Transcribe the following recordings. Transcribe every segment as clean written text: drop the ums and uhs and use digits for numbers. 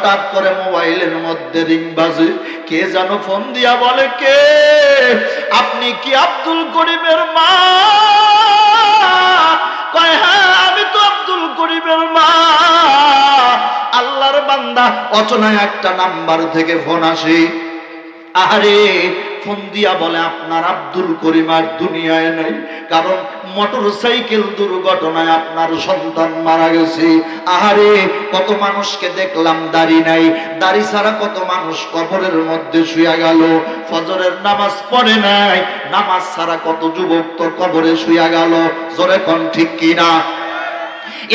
হঠাৎ করে মোবাইলের মধ্যে রিং বাজে, কে যেন ফোন দিয়া বলে, কে আপনি কি আব্দুল করিমের মা? কয় হ্যাঁ আমি তো আব্দুল করিমের মা। আল্লাহর বান্দা, অচেনা একটা নাম্বার থেকে ফোন আসে। আরে ফোন দিয়া বলে আপনার আব্দুল করিম আর দুনিয়ায় নাই, কারণ মোটরসাইকেল দুর্ঘটনায় আপনার সন্তান মারা গেছে। আরে কত মানুষকে দেখলাম দাড়ি নাই, দাড়ি ছাড়া কত মানুষ কবরের মধ্যে শুয়ে গেল, ফজরের নামাজ পড়ে নাই, নামাজ ছাড়া কত যুবক তো কবরে শুয়ে গেল। জোরে কোন ঠিক কিনা?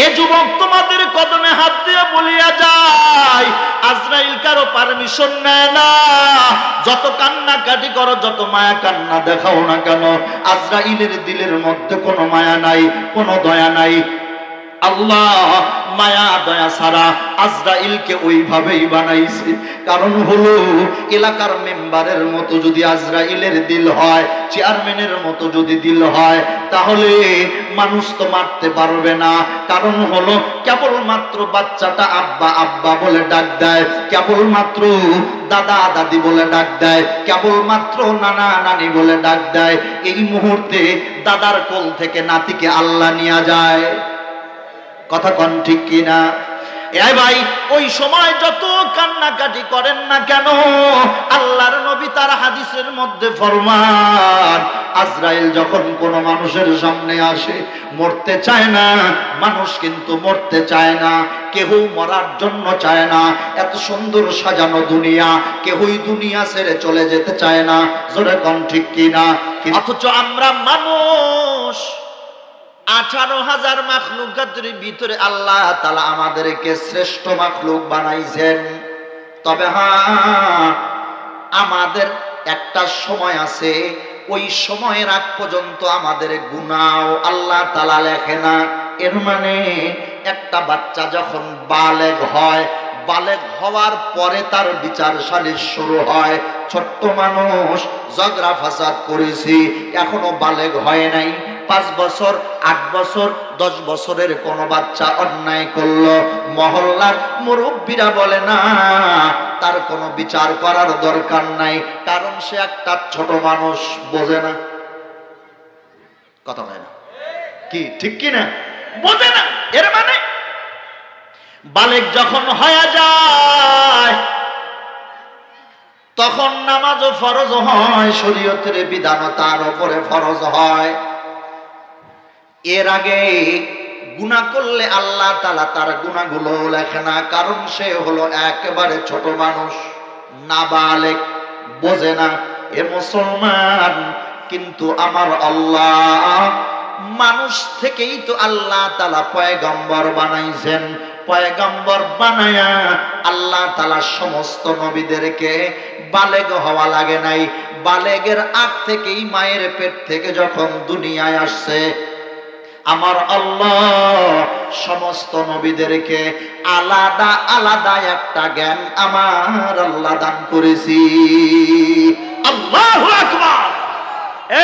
এ যুবক তোমাদের কদমে হাত দিয়ে বলিয়া যায়, আজরাইল কারো পারমিশন নেয় না। যত কান্নাকাটি করো, যত মায়া কান্না দেখাও না কেন, আজরাইলের দিলের মধ্যে কোনো মায়া নাই, কোনো দয়া নাই। আল্লাহ মায়া দয়া ছাড়া আজরাইলকে ওইভাবেই বানাইছে। কারণ হলো এলাকার মেম্বারের মতো যদি আজরাইলের দিল হয়, চেয়ারম্যানের মতো যদি দিল হয়, তাহলে মানুষ তো মারতে পারবে না। কারণ হলো কেবলমাত্র বাচ্চাটা আব্বা আব্বা বলে ডাক দেয়, কেবলমাত্র দাদা দাদি বলে ডাক দেয়, কেবলমাত্র নানা নানি বলে ডাক দেয়। এই মুহূর্তে দাদার কোল থেকে নাতিকে আল্লাহ নিয়ে যায়। কথা কোন ঠিক কিনা? এ ভাই, ওই সময় যত কান্নাকাটি করেন না কেন, আল্লাহর নবী তার হাদিসের মধ্যে ফরমান, আজরাইল যখন কোন মানুষের সামনে আসে, মরতে চায় না মানুষ, কিন্তু মরতে চায় না, কেউ মরার জন্য চায় না। এত সুন্দর সাজানো দুনিয়া, কেউই দুনিয়া ছেড়ে চলে যেতে চায় না। জোরে কোন ঠিক কিনা? অথচ আমরা মানুষ 18,000 মাখলুকাতের ভিতরে আল্লাহ তাআলা আমাদেরকে শ্রেষ্ঠ মাখলুক বানাইছেন। তবে হ্যাঁ, আমাদের একটা সময় আছে, ওই সময়ের আগ পর্যন্ত আমাদের গুনাহ আল্লাহ তাআলা লেখে না। এর মানে একটা বাচ্চা যখন বালেগ হয়, বালেগ হওয়ার পরে তার বিচার সালিশ শুরু হয়। ছোট্ট মানুষ ঝগড়া ফাসাদ করেছি, এখনো বালেগ হয় নাই, 5 বছর 8 বছর 10 বছরের কোন বাচ্চা অন্যায় করলো, মহল্লার মুরব্বীরা বলে না তার কোনো বিচার করার দরকার নাই, কারণ সে একটা ছোট মানুষ, বোঝে না। কথা হয় না কি? ঠিক কি না? বোঝে না। এর মানে বালেগ যখন হয়ে যায়, তখন নামাজও ফরজ হয়, শরীয়তের বিধান তার উপরে ফরজ হয়। এর আগে গুনাহ করলে আল্লাহ তাআলা তার গুনাহগুলো লেখে না, কারণ সে হলো একেবারে ছোট মানুষ, নাবালেগ, বোঝে না। এ মুসলমান, কিন্তু আমার আল্লাহ মানুষ থেকেই তো আল্লাহ তাআলা পয়গম্বর বানাইছেন। পয়গম্বর বানায়া আল্লাহ তাআলা সমস্ত নবীদেরকে বালেগ হওয়া লাগে নাই, বালেগের আগ থেকেই মায়ের পেট থেকে যখন দুনিয়ায় আসছে, আমার আল্লাহ সমস্ত নবীদেরকে আলাদা আলাদা একটা জ্ঞান আমার আল্লাহ দান করেছি। আল্লাহু আকবার।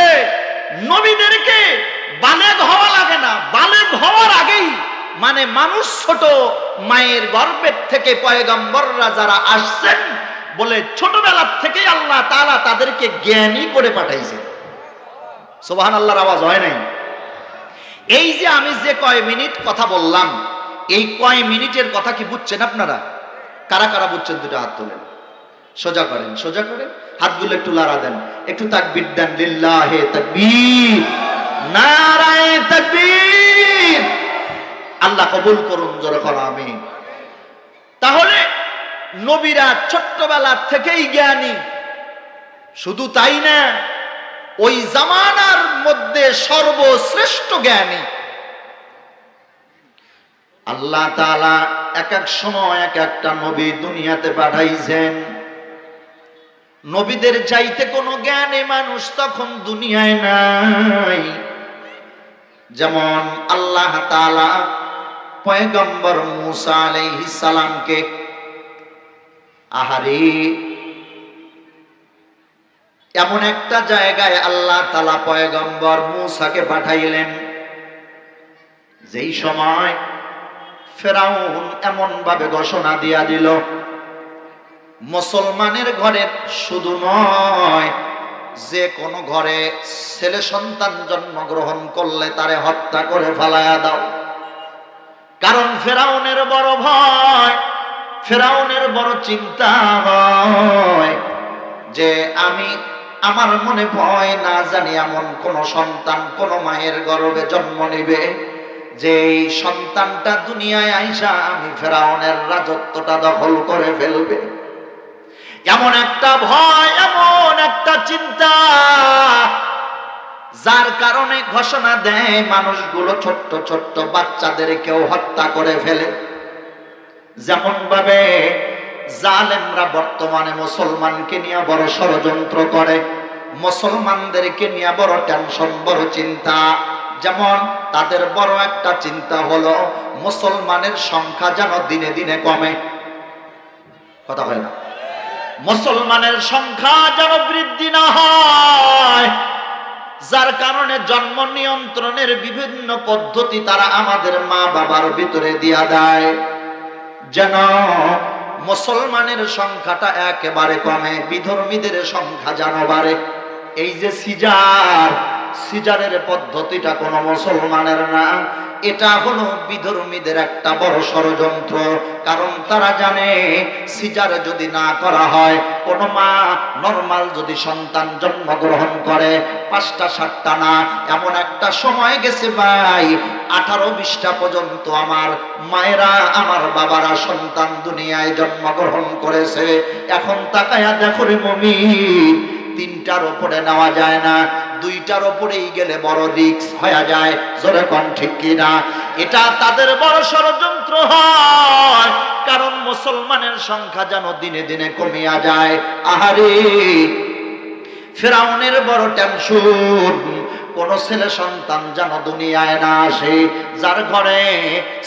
এই নবীদেরকে বালেগ হওয়া লাগে না, বালেগ হওয়ার আগেই, মানে মানুষ ছোট, মায়ের গর্ভের থেকে পয়গম্বররা যারা আসছেন, বলে ছোটবেলার থেকেই আল্লাহ তাআলা তাদেরকে জ্ঞানী করে পাঠাইছেন। সুবহানাল্লাহর আওয়াজ হয় নাই? এই যে আমি যে কয় মিনিট কথা বললাম, এই কয় মিনিটের কথা কি বুঝছেন আপনারা? কারা কারা বুঝছেন? দুটো হাত তোলেন, সোজা করেন, সোজা করেন, হাতগুলো একটু লাড়া দেন, একটু তাকবীর দেন। লিল্লাহে তাকবীর, নারায়ে তাকবীর। আল্লাহ কবুল করুন, জোরে করো আমিন। তাহলে নবীরা ছোট্টবেলা থেকেই জ্ঞানী। শুধু তাই না, ওই জামানার মধ্যে সর্বশ্রেষ্ঠ জ্ঞানী। আল্লাহ তাআলা এক এক সময় এক একটা নবী দুনিয়াতে পাঠাইছেন। নবীদের চাইতে কোনো জ্ঞানী মানুষ তখন দুনিয়ায় নাই। যেমন আল্লাহ তাআলা পয়গম্বর মূসা আলাইহিস সালামকে, আহারে, এমন একটা জায়গায় আল্লাহ তাআলা পয়গম্বর মূসাকে পাঠাইলেন, যেই সময় ফেরাউন এমন ভাবে ঘোষণা দিয়া দিল, মুসলমানের ঘরে শুধু নয়, যে কোনো ঘরে ছেলে সন্তান জন্মগ্রহণ করলে তারে হত্যা করে ফেলায়া দাও। কারণ ফেরাউনের বড় ভয়, ফেরাউনের বড় চিন্তা হয় যে আমার মনে ভয় না জানি এমন কোন সন্তান কোন মায়ের গর্ভে জন্ম নেবে যে এই সন্তানটা দুনিয়ায় আইসা আমি ফেরাউনের রাজত্বটা দখল করে ফেলবে। এমন একটা ভয়, এমন একটা চিন্তা, যার কারণে ঘোষণা দেয় মানুষগুলো ছোট্ট ছোট্ট বাচ্চাদেরকেও হত্যা করে ফেলে। যেমন ভাবে জালেমরা বর্তমানে মুসলমানকে নিয়ে বড় ষড়যন্ত্র করে, মুসলমানদেরকে নিয়ে বড় টেনশন, বড় চিন্তা। যেমন তাদের বড় একটা চিন্তা হলো মুসলমানের সংখ্যা যেন দিনে দিনে কমে। কথা হয় না? মুসলমানের সংখ্যা যেন বৃদ্ধি না হয়, যার কারণে জন্ম নিয়ন্ত্রণের বিভিন্ন পদ্ধতি তারা আমাদের মা বাবার ভিতরে দিয়া দেয়, যেন মুসলমানের সংখ্যাটা একেবারে কমে, বিধর্মীদের সংখ্যা যেন বাড়ে। এই যে সিজারের পদ্ধতিটা কোনো মুসলমানের না, এটা হলো বিধর্মীদের একটা বড় ষড়যন্ত্র। কারণ তারা জানে সিজার যদি না করা হয়, কোন মা নরমাল যদি সন্তান জন্মগ্রহণ করে 5টা 7টা না, এমন একটা সময় গেছে ভাই 18-20টা পর্যন্ত আমার মায়েরা, আমার বাবারা সন্তান দুনিয়ায় জন্মগ্রহণ করেছে। এখন তাকায়া দেখো রে মুমিন, 3টার উপরে নেওয়া যায় না, 2টার উপরেই গেলে বড় রিস্ক হয়ে যায়। জোরে কোন ঠিক কিনা? এটা তাদের বড় ষড়যন্ত্র হয়, কারণ মুসলমানের সংখ্যা যেন দিনে দিনে কমিয়া যায়। আহারে, ফেরাউনের বড় টেনশন, কোন ছেলে সন্তান যেন দুনিয়ায় না আসে। যার ঘরে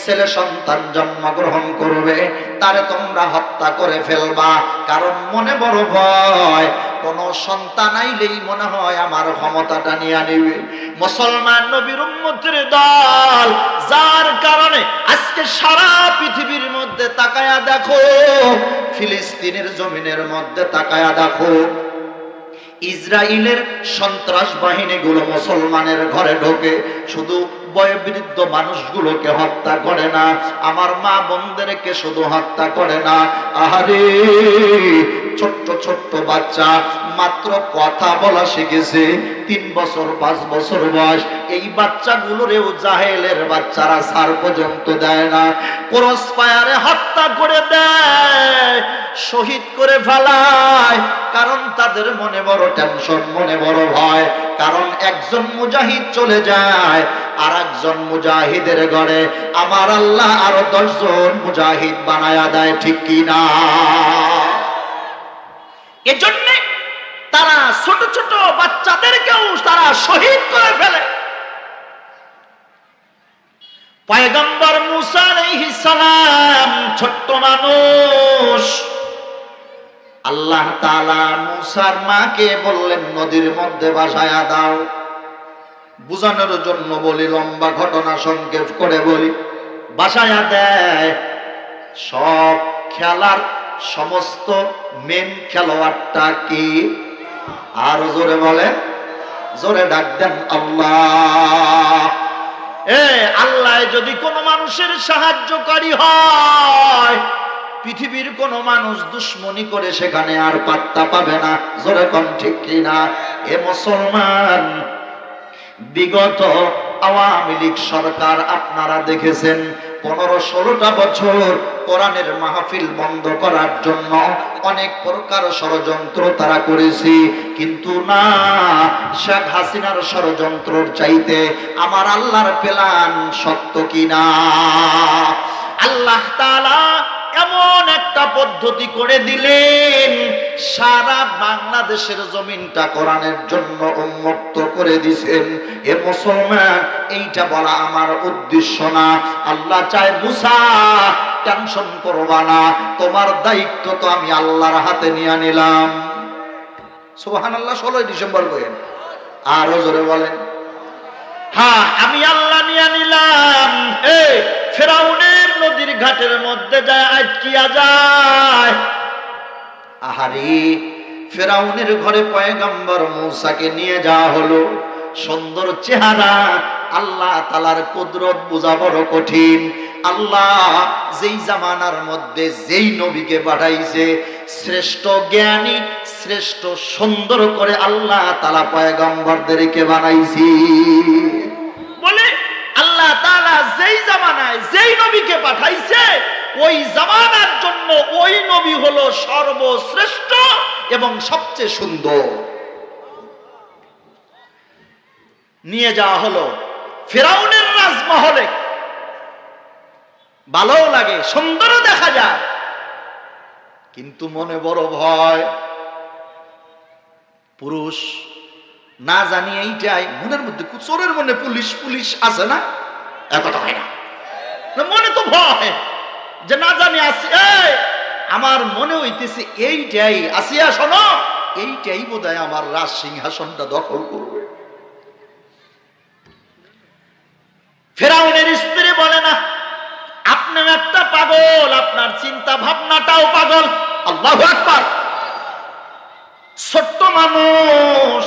ছেলে সন্তান জন্মগ্রহণ করবে তারে তোমরা হত্যা করে ফেলবা। কারণ মনে বড় ভয়, কোন সন্তান আইলেই মনে হয় আমার ক্ষমতাটা নিয়ে নেবে। মুসলমান নবীর উম্মতের দল, যার কারণে আজকে সারা পৃথিবীর মধ্যে তাকায়া দেখো, ফিলিস্তিনের জমিনের মধ্যে তাকায়া দেখো, ইসরায়েলের সন্ত্রাস বাহিনীগুলো মুসলমানের ঘরে ঢোকে, শুধু বয়োবৃদ্ধ মানুষগুলোকে হত্যা করে না, আমার মা বোনদেরকে শুধু হত্যা করে না, আহারে ছোট্ট ছোট্ট বাচ্চা মাত্র কথা বলা শিখেছে, 3 বছর 5 বছর বয়স, এই বাচ্চাগুলোরেও জাহেলের বাচ্চারা সার পর্যন্ত দেয় না, ক্রস ফায়ারে হত্যা করে দেয়, শহীদ করে ফেলায়। কারণ তাদের মনে বড় টেনশন, মনে বড় ভয়। কারণ একজন মুজাহিদ চলে যায়, আর একজন মুজাহিদের ঘরে আমার আল্লাহ আরো 10 জন মুজাহিদ বানায়া দেয়। ঠিক কিনা? এজন্য তারা ছোট ছোট বাচ্চাদেরকেও তারা শহীদ করে ফেলে। পয়গম্বর মুসা আলাইহিস সালাম ছোট্ট মানুষ, আল্লাহ তাআলা মুসার মাকে বললেন নদীর মধ্যে ভাসায়া দাও। বুঝানোর জন্য বলি, লম্বা ঘটনা সংক্ষেপ করে বলি, ভাসায়া দেয়। সব খেলার সমস্ত মেন খেলোয়াড়টা কি? আর জোরে বলে, জোরে ডাক দেন আল্লাহ। আল্লাহ যদি কোনো মানুষের সাহায্যকারী হয়, পৃথিবীর কোন মানুষ দুশ্মনী করে সেখানে আর পাত্তা পাবে না। জোরে কোন ঠিক কিনা? এ মুসলমান, বিগত আওয়ামী লীগ সরকার আপনারা দেখেছেন 15-16টা বছর কোরআনের মাহফিল বন্ধ করার জন্য অনেক প্রকার ষড়যন্ত্র তারা করেছে, কিন্তু না, শেখ হাসিনার ষড়যন্ত্রর চাইতে আমার আল্লাহর প্ল্যান সত্য কিনা? আল্লাহ তাআলা এমন একটা পদ্ধতি করে দিলেন, সারা বাংলাদেশের জমিনটা কোরআনের জন্য উন্মুক্ত করে দিয়েছেন। এ মুসলমান, এইটা বলা আমার উদ্দেশ্য না। আল্লাহ চায় মুসা টেনশন করবা না, তোমার দায়িত্ব তো আমি আল্লাহর হাতে নিয়ে নিলাম। সুবহানাল্লাহ। 16 ডিসেম্বর কইেন, আরো জোরে বলেন, হ্যাঁ আমি আল্লাহ নিয়ে নিলাম। ফেরাউনের নদীর ঘাটের মধ্যে যায় আটকিয়া যায়, আরে ফেরাউনের ঘরে পয়গম্বর মূসাকে নিয়ে যাওয়া হলো। সুন্দর চেহারা, আল্লাহ তাআলার কুদরত বোঝা বড় কঠিন। আল্লাহ যেই জামানার মধ্যে যেই নবীকে পাঠাইছে, শ্রেষ্ঠ জ্ঞানী, শ্রেষ্ঠ সুন্দর করে আল্লাহ তাআলা পয়গম্বরদেরকে বানাইছি। বলে আল্লাহ তাআলা যেই জামানায় যেই নবীকে পাঠাইছে, ওই জামানার জন্য ওই নবী হলো সর্বশ্রেষ্ঠ এবং সবচেয়ে সুন্দর। নিয়ে যাওয়া হলো ফেরাউনের রাজমহলে। ভালো লাগে, সুন্দরও দেখা যায়, কিন্তু মনে বড় ভয়। পুরুষ না জানি এইটাই মনের মধ্যে, চোরের মনে পুলিশ পুলিশ আছে না, একথা হয় না, মনে তো ভয় যে না জানি আসি। আমার মনে হইতেছে এইটাই, আসিয়া শোনো, এইটাই বোধহয় আমার রাজ সিংহাসনটা দখল করবে। ফেরাউনের স্ত্রী বলে না, আপনি একটা পাগল, আপনার চিন্তা ভাবনাটাও পাগল। আল্লাহু আকবার। ছোট্ট মানুষ,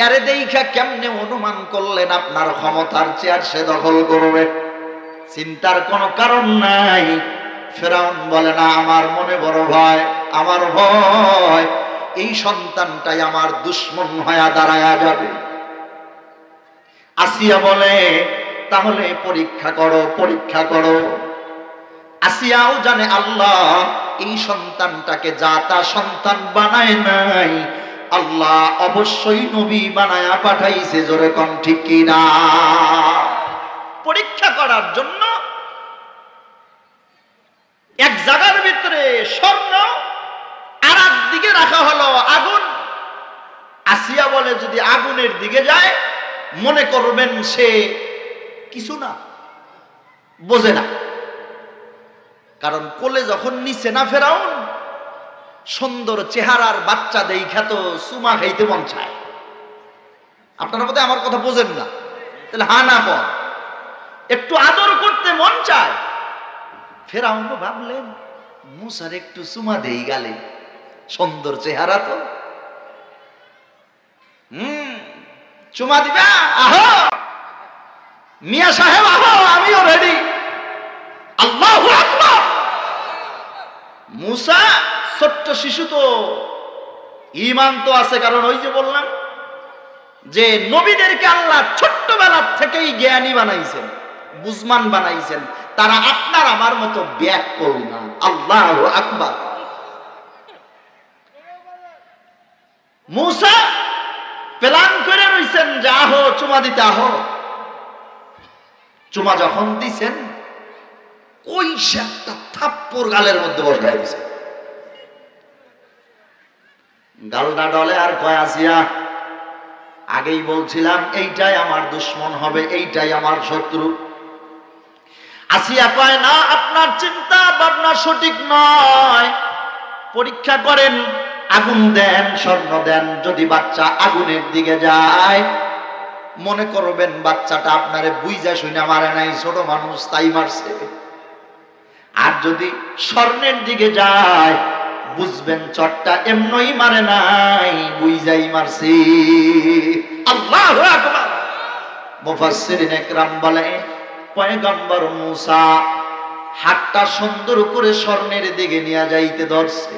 এরে দেখা কেমনে অনুমান করলেন আপনার ক্ষমতার চেয়ার সে দখল করবে? চিন্তার কোনো কারণ নাই। ফেরাউন বলে না, আমার মনে বড় ভয়, আমার ভয় এই সন্তানটাই আমার দুশ্মন হয়ে দাঁড়ায়া যাবে। আসিয়া বলে, তাহলে পরীক্ষা করো, পরীক্ষা করো। আসিয়াও জানে আল্লাহ এই সন্তানটাকে যা তা সন্তান বানায় নাই, আল্লাহ অবশ্যই নবী বানায়া পাঠাইছে। জোরে কোন ঠিক কিনা? পরীক্ষা করার জন্য এক জায়গার ভিতরে স্বর্ণ, আর একদিকে রাখা হলো আগুন। আসিয়া বলে, যদি আগুনের দিকে যায় মনে করবেন সে কিছু না, বোঝে না। কারণ কোলে যখন নিচে না ফেরাউন, সুন্দর চেহারার বাচ্চা দেখা তো চুমা খাইতে মন চায়। আপনারা বোধহয় আমার কথা বোঝেন না, তাহলে হা না বল, একটু আদর করতে মন চায়। ফেরাউন ভাবলেন, মুসার একটু চুমা দেই গালে, সুন্দর চেহারা তো, চুমা দিবা? আহো মিয়া সাহেব, আহো, আমিও রেডি। আল্লাহু আকবার। মুসা ছোট্ট শিশু তো, ঈমান তো আছে, কারণ ওই যে বললাম যে নবীদেরকে আল্লাহ ছোট্টবেলার থেকেই জ্ঞানী বানাইছেন, বুঝমান বানাইছেন। তারা আপনার আমার মতো ব্যাকল না। আল্লাহু আকবার। মুসা প্ল্যান করে রইছেন যে আহো চুমা দিতে, আহো। চুমা যখন দিছেন, ওই সে একটা থাপ্পড় গালের মধ্যে বসাই দিছে। গালটা ডলে আর কয়, আসিয়া আগেই বলছিলাম এইটাই আমার দুশ্মন হবে, এইটাই আমার শত্রু। আসিয়া কয়, না, আপনার চিন্তা ভাবনা সঠিক নয়। পরীক্ষা করেন, আগুন দেন, স্বর্ণ দেন। যদি বাচ্চা আগুনের দিকে যায়, মনে করবেন বাচ্চাটা আপনারে বুইজা শুনে মারে নাই, ছোট মানুষ তাই মারছে। আর যদি স্বর্ণের দিকে যায়, বুঝবেন চটটা এমনই মারে নাই, বুইজাই মারছে। আল্লাহু আকবার। মুফাসসিরিন ইকরাম বলে, পয়গম্বর মূসা হাতটা সুন্দর করে স্বর্ণের দিকে নিয়ে যাইতে ধরছে।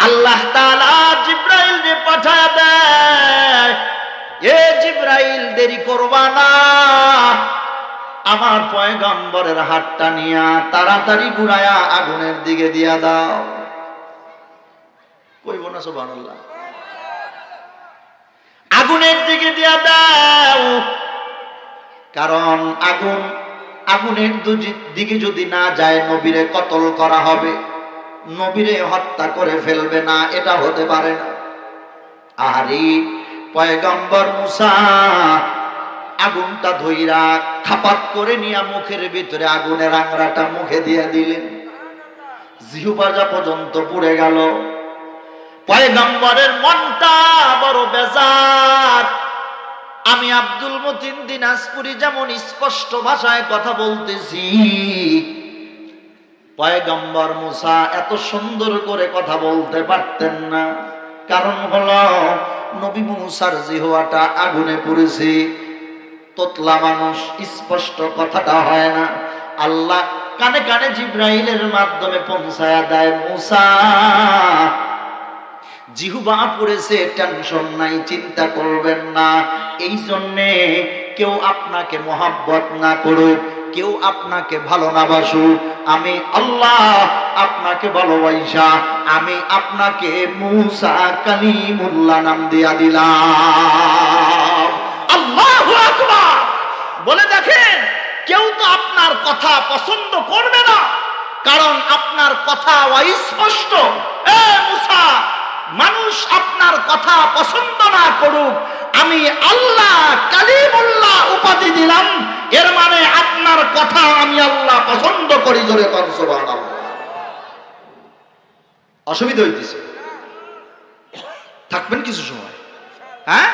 আল্লাহ তাআলা জিবরাইল রে পাঠায় দেয়, এ জিবরাইল, দেরি করবা না, আমার পয়গম্বরের হাতটা নিয়া তাড়াতাড়ি ঘুরায়া আগুনের দিকে দিয়া দাও। কইব না সুবহানাল্লাহ? আগুনের দিকে দিয়া দাও। কারণ আগুনের দিকে যদি না যায়, নবীরে কতল করা হবে, নবীরে হত্যা করে ফেলবে না, এটা হতে পারে না। আরে পয়গম্বর মূসা আগুনটা ধইরা খাপাত করে নিয়া মুখের ভিতরে আগুনের আংরাটা মুখে দিয়ে দিলেন। জিহ্বা পর্যন্ত পুড়ে গেল। পয়গম্বরের মনটা বড় বেজার। আমি আব্দুল মতিন দিনাজপুরি যেমন স্পষ্ট ভাষায় কথা বলতেছি, পয়গম্বর মুসা এত সুন্দর করে কথা বলতে পারতেন না, কারণ হলো নবী মুসার জিহ্বাটা আগুনে পুড়েছে, তোতলা মানুষ, স্পষ্ট কথাটা হয় না। আল্লাহ কানে কানে জিব্রাইলের মাধ্যমে পৌঁছায়া দেয়, মুসা জিহ্বা পড়েছে, টেনশন নাই, চিন্তা করবেন না। এই জন্যে কেউ আপনাকে মহাব্বত না করুক, কেউ আপনাকে ভালো না বাসুক, আমি আল্লাহ আপনাকে ভালোবাসা আমি আপনাকে মুসা কালিমুল্লাহ নাম দিয়া দিলাম। আল্লাহু আকবার। বলে দেখেন, কেউ তো আপনার কথা পছন্দ করবে না, কারণ আপনার কথা অস্পষ্ট। এ মুসা, মানুষ আপনার কথা পছন্দ না করুক, আমি আল্লাহ কালিমুল্লাহ উপাধি দিলাম, এর মানে আপনার কথা আমি আল্লাহ পছন্দ করি। জোরে কর সুবহানাল্লাহ। অসুবিধা হইতেছে, থাকবেন কিছু সময়। হ্যাঁ,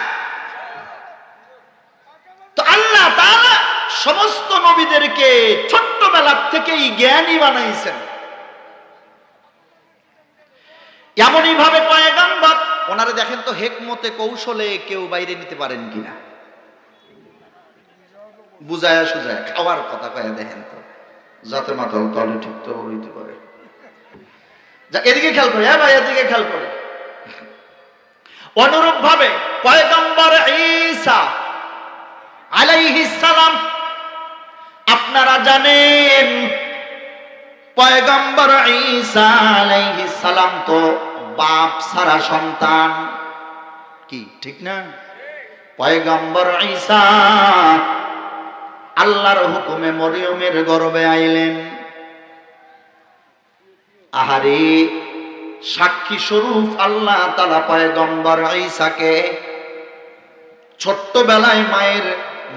তো আল্লাহ তাআলা সমস্ত নবীদেরকে ছোট্টবেলা থেকেই জ্ঞানী বানাইছেন। এমনই ভাবে পয়গম্বর, ওনারে দেখেন তো হেকমতে কৌশলে কেউ বাইরে নিতে পারেন কিনা, বুঝায়া সুজায়া খাওয়ার কথা কয়ে দেখেন তো, যাতে মাতাল তলে ঠিক তো হইতে পারে। যা এদিকে খেয়াল করে, হ্যাঁ ভাই এদিকে খেয়াল করে। অনুরূপ ভাবে পয়গম্বর ঈসা আলাইহিস সালাম, আপনারা জানেন পয়গম্বর ঈসা আলাইহিস সালাম তো বাপ ছাড়া সন্তান, কি ঠিক না? পয়গম্বর ঈসা আল্লাহর হুকুমে মরিয়মের গর্ভে আইলেন। আহারে, সাক্ষী স্বরূপ আল্লাহ তাআলা পয়গম্বর ঈসাকে ছোট্টবেলায়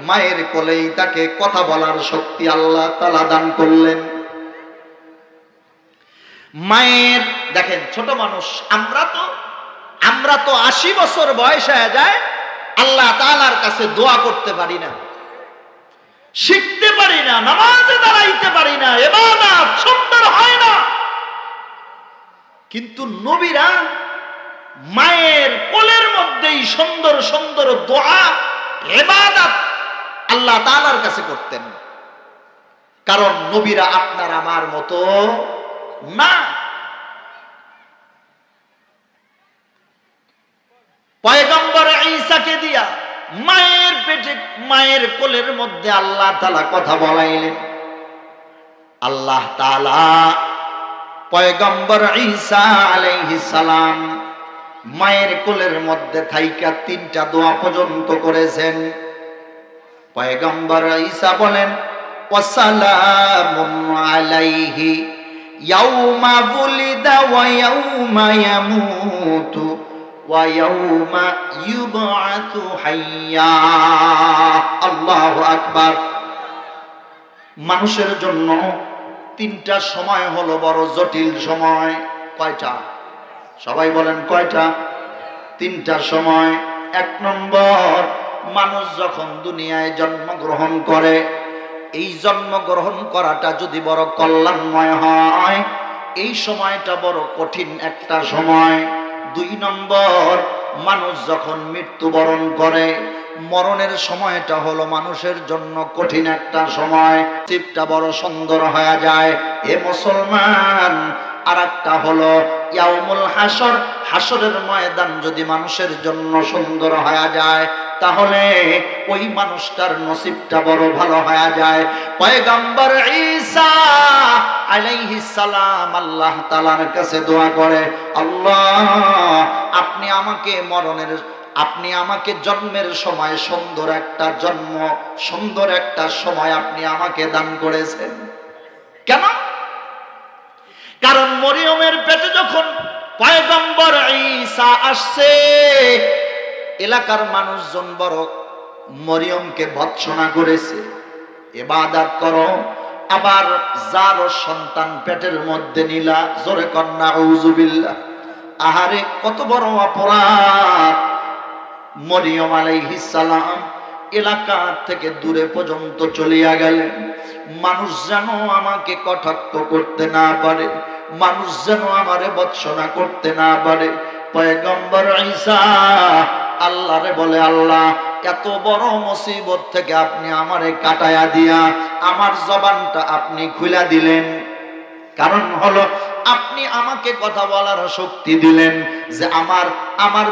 মায়ের কোলেই তাকে কথা বলার শক্তি আল্লাহ তাআলা দান করলেন। মায়ের দেখেন, ছোট মানুষ আমরা তো 80 বছর বয়স হয়ে যায়, আল্লাহ তাআলার কাছে দোয়া করতে পারি না, শিখতে পারি না, নামাজে দাঁড়াইতে পারি না, ইবাদত সুন্দর হয় না। কিন্তু নবীরা মায়ের কোলের মধ্যেই সুন্দর সুন্দর দোয়া, ইবাদত আল্লাহ তাআলার কাছে করতেন, কারণ নবীরা আপনার আমার মতো না। পয়গম্বর ঈসাকে দিয়া মায়ের পেটে, মায়ের কোলের মধ্যে আল্লাহ তাআলা কথা বলাইলেন। আল্লাহ তাআলা পয়গম্বর ঈসা আলাইহিস সালাম মায়ের কোলের মধ্যে থাইকা 3টা দোয়া পর্যন্ত করেছেন। পয়গম্বর ঈসা বলেন, ওয়াসালামুন আলাইহি ইয়াউমা বুলিদা ওয়া ইয়াউমা ইয়ামুতু ওয়া ইয়াউমা ইউবআতু হাইয়া। আল্লাহু আকবার। মানুষের জন্য 3টা সময় হলো বড় জটিল সময়। কয়টা? সবাই বলেন কয়টা? 3টা সময়। 1 নম্বর, মানুষ যখন দুনিয়ায় জন্মগ্রহণ করে, এই জন্মগ্রহণ করাটা যদি বড় কল্যাণময় হয়, এই সময়টা বড় কঠিন একটা সময়। 2 নম্বর, মানুষ যখন মৃত্যুবরণ করে, মরণের সময়টা হলো মানুষের জন্য কঠিন একটা সময়, চিপটা বড় সুন্দর হয়ে যায়। এ মুসলমান, আর একটা হলো ইয়াউমুল হাসর, হাসরের ময়দান যদি মানুষের জন্য সুন্দর হয়ে যায়, তাহলে ওই মানুষটার নসিবটা বড় ভালো হয়ে যায়। পয়গম্বর ঈসা আলাইহিস সালাম আল্লাহ তাআলার কাছে দোয়া করে, আল্লাহ আপনি আমাকে জন্মের সময় সুন্দর একটা সময় আপনি আমাকে দান করেছেন। কেন? কারণ মরিয়মের পেটে যখন পয়গম্বর ঈসা আসছে, এলাকার মানুষজন বড় মরিয়মকে ভৎসনা করেছে, ইবাদত করো, আবার যার সন্তান পেটের মধ্যে নিলা, জোরে কর নাউযুবিল্লাহ। আহারে, কত বড় অপরাধ! মরিয়ম আলাইহিস সালাম এলাকা থেকে দূরে পর্যন্ত চলিয়া গেলেন। মানুষ যেন আমাকে কটাক্ষ করতে না পারে, মানুষ যেন আমারে বৎসনা করতে না পারে। পয়গম্বর ঈসা আল্লাহরে বলে, আল্লাহ, এত বড় মুসিবত থেকে আপনি আমারে কাটায়া দিয়া আমার জবানটা আপনি খুলে দিলেন। কারণ হলো আপনি আমাকে কথা বলার শক্তি দিলেন যে আমার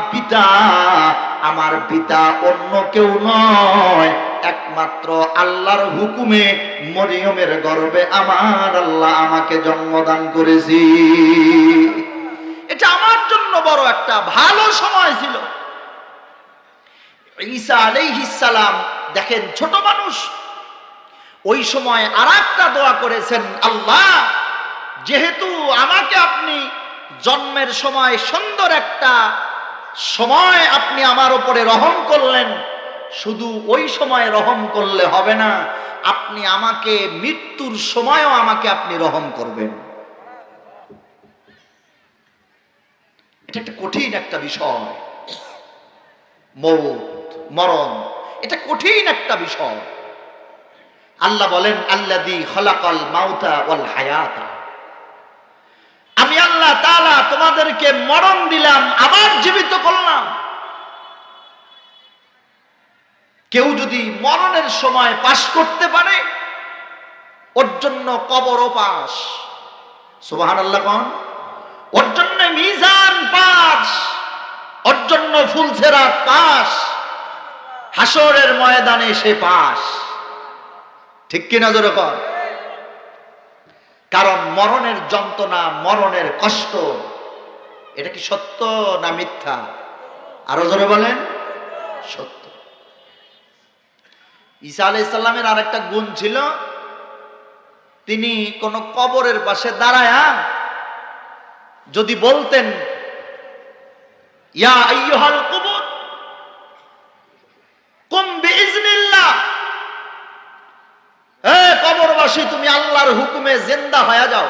পিতা অন্য কেউ নয়, একমাত্র আল্লাহর হুকুমে মরিয়মের গর্ভে আমার আল্লাহ আমাকে জন্মদান করেছি। এটা আমার জন্য বড় একটা ভালো সময় ছিল। ঈসা আলাইহিস সালাম দেখেন ছোট মানুষ, ওই সময় আরেকটা দোয়া করেছেন, আল্লাহ, যেহেতু আমাকে আপনি জন্মের সময় সুন্দর একটা সময় আপনি আমার উপরে রহম করলেন, শুধু ওই সময় রহম করলে হবে না, আপনি আমাকে মৃত্যুর সময়ও আমাকে আপনি রহম করবেন। এটা একটা কঠিন একটা বিষয়, মৌত, মরণ, এটা কঠিন একটা বিষয়। আল্লাহ বলেন, আল্লাযী খালাকাল মাউতা ওয়াল হায়াতা, আমি আল্লাহ তাআলা তোমাদেরকে মরণ দিলাম, আবার জীবিত করলাম। কেউ যদি মরণের সময় পাশ করতে পারে, ওর জন্য কবরও পাস। সুবহানাল্লাহ কোন? ওর জন্য মিজান পাস, ওর জন্য ফুলসিরাত পাস, হাসরের ময়দানে সে পাস। ঠিক কিনা জোরে কর? কারণ মরণের যন্ত্রণা, মরণের কষ্ট, এটা কি সত্য না মিথ্যা? আরো জোরে বলেন, সত্য। ঈসা আলাইহিস সালামের আরেকটা গুণ ছিল, তিনি কোন কবরের পাশে দাঁড়ায়া যদি বলতেন, ইয়া আইয়ুহাল কুবুর কুম বিইজনিল্লাহ, হে কবরবাসী, তুমি আল্লাহর হুকুমে জিন্দা হয়ে যাও,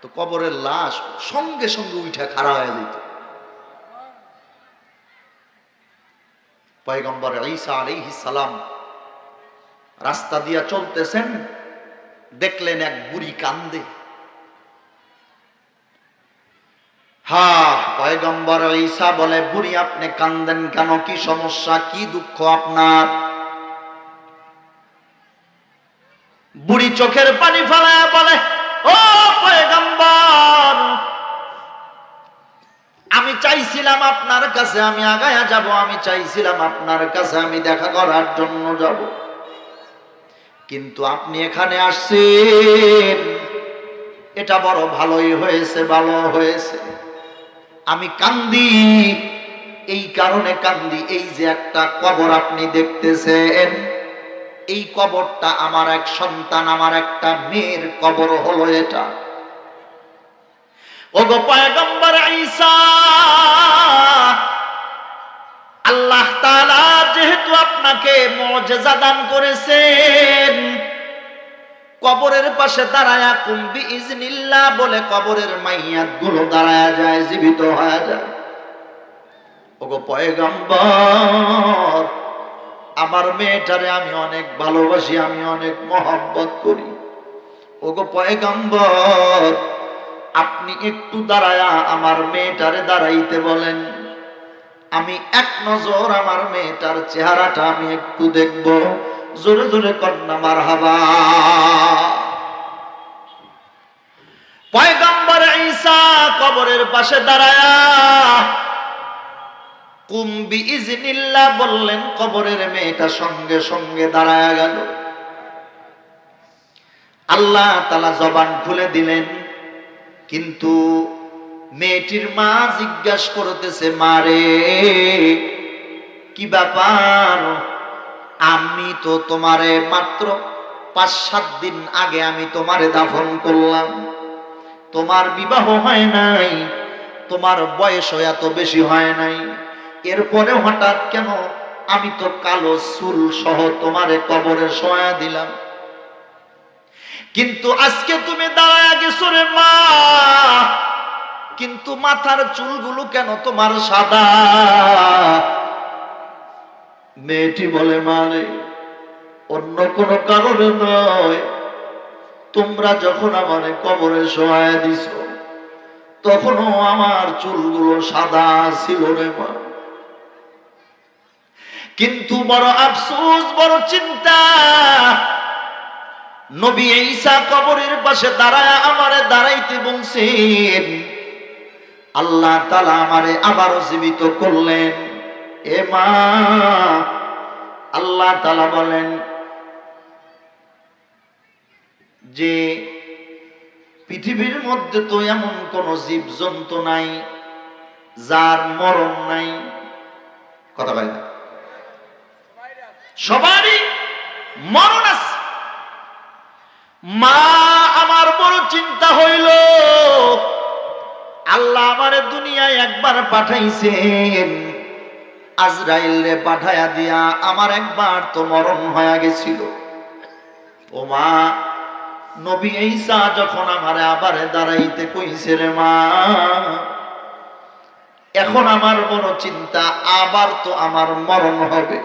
তো কবরের লাশ সঙ্গে সঙ্গে উঠে খাড়া হয়ে যেত। পয়গম্বর ঈসা আলাইহিস সালাম রাস্তা দিয়া চলতেছেন, দেখলেন এক বুড়ি কান্দে। পয়গম্বর ঈসা বলে, বুড়ি আপনি কান্দেন কেন? কি সমস্যা, কি দুঃখ আপনার? বুড়ি চোখের পানি ফেলায় বলে, ও পয়গম্বর, আমি চাইছিলাম আপনার কাছে আমি আগায়া যাব, আমি চাইছিলাম আপনার কাছে আমি দেখা করার জন্য যাব, কিন্তু আপনি এখানে আসছেন, এটা বড় ভালোই হয়েছে, ভালো হয়েছে। আমি কান্দি এই কারণে কান্দি, এই যে একটা কবর আপনি দেখতেছেন, এই কবরটা আমার এক সন্তান, আমার একটা মেয়ের কবর হলো এটা। ওগো পয়গম্বর ঈসা, আল্লাহ তাআলা যেহেতু আপনাকে মুজিজা দান করেছেন, কবরের পাশে দাঁড়ায়া কুম বিইজনিল্লাহ বলে কবরের মাইয়াত গুলো দাঁড়ায়া যায়, জীবিত হয়ে যায়। ওগো পয়গম্বর, আমার মেয়েটারে আমি অনেক ভালোবাসি, আমি অনেক মহব্বত করি। ওগো পয়গম্বর, আপনি একটু দাঁড়ায়া আমার মেয়েটারে দাঁড়াইতে বলেন, আমি এক নজর আমার মেয়েটার চেহারাটা আমি একটু দেখব। জোরে জোরে কন্যা মারহাবা। পয়গম্বর ঈসা কবরের পাশে দাঁড়ায়া কুম বিইজনিল্লাহ বললেন, কবরের মেয়েটা সঙ্গে সঙ্গে দাঁড়ায়া গেল। আল্লাহ তাআলা জবান খুলে দিলেন, কিন্তু মেয়েটির মা জিজ্ঞাসা করতেছে, মারে কি ব্যাপার? আমি তো তোমারে মাত্র 5-7 দিন আগে আমি তোমারে দাফন করলাম, তোমার বিবাহ হয় নাই, তোমার বয়সও এত বেশি হয় নাই, এরপরে হঠাৎ কেন আমি তো কালো চুল সহ তোমারে কবরে শোয়া দিলাম, কিন্তু আজকে তুমি দাঁড়ায় গেছো রে মা, কিন্তু মাথার চুলগুলো কেন তোমার সাদা? মেয়েটি বলে, মানে অন্য কোনো কারণে নয়, তোমরা যখন আমারে কবরে শোয়ায় দিছ তখনও আমার চুলগুলো সাদা ছিল রে মা। কিন্তু বড় আফসোস, বড় চিন্তা, নবী ঈসা কবরের পাশে দাঁড়ায় আমারে দাঁড়াইতে বলছেন, আল্লাহ তাআলা আমারে আবারও জীবিত করলেন। এ মা, আল্লাহ তাআলা বলেন যে পৃথিবীর মধ্যে তো এমন কোন জীবজন্তু নাই যার মরণ নাই। কথা বলে না, সবারই মরণ আছে। মা, আমার বড় চিন্তা হইল, আল্লাহ আমারে দুনিয়ায় একবার পাঠাইছেন, আজরাইল রে পাঠায়া দিয়া আমার একবার তো মরণ হয়ে গেছিল। ও মা, নবী ঈসা যখন আমারে আবার দাঁড়াইতে কইছে রে মা, এখন আমার বড় চিন্তা, আবার তো আমার মরণ হবে।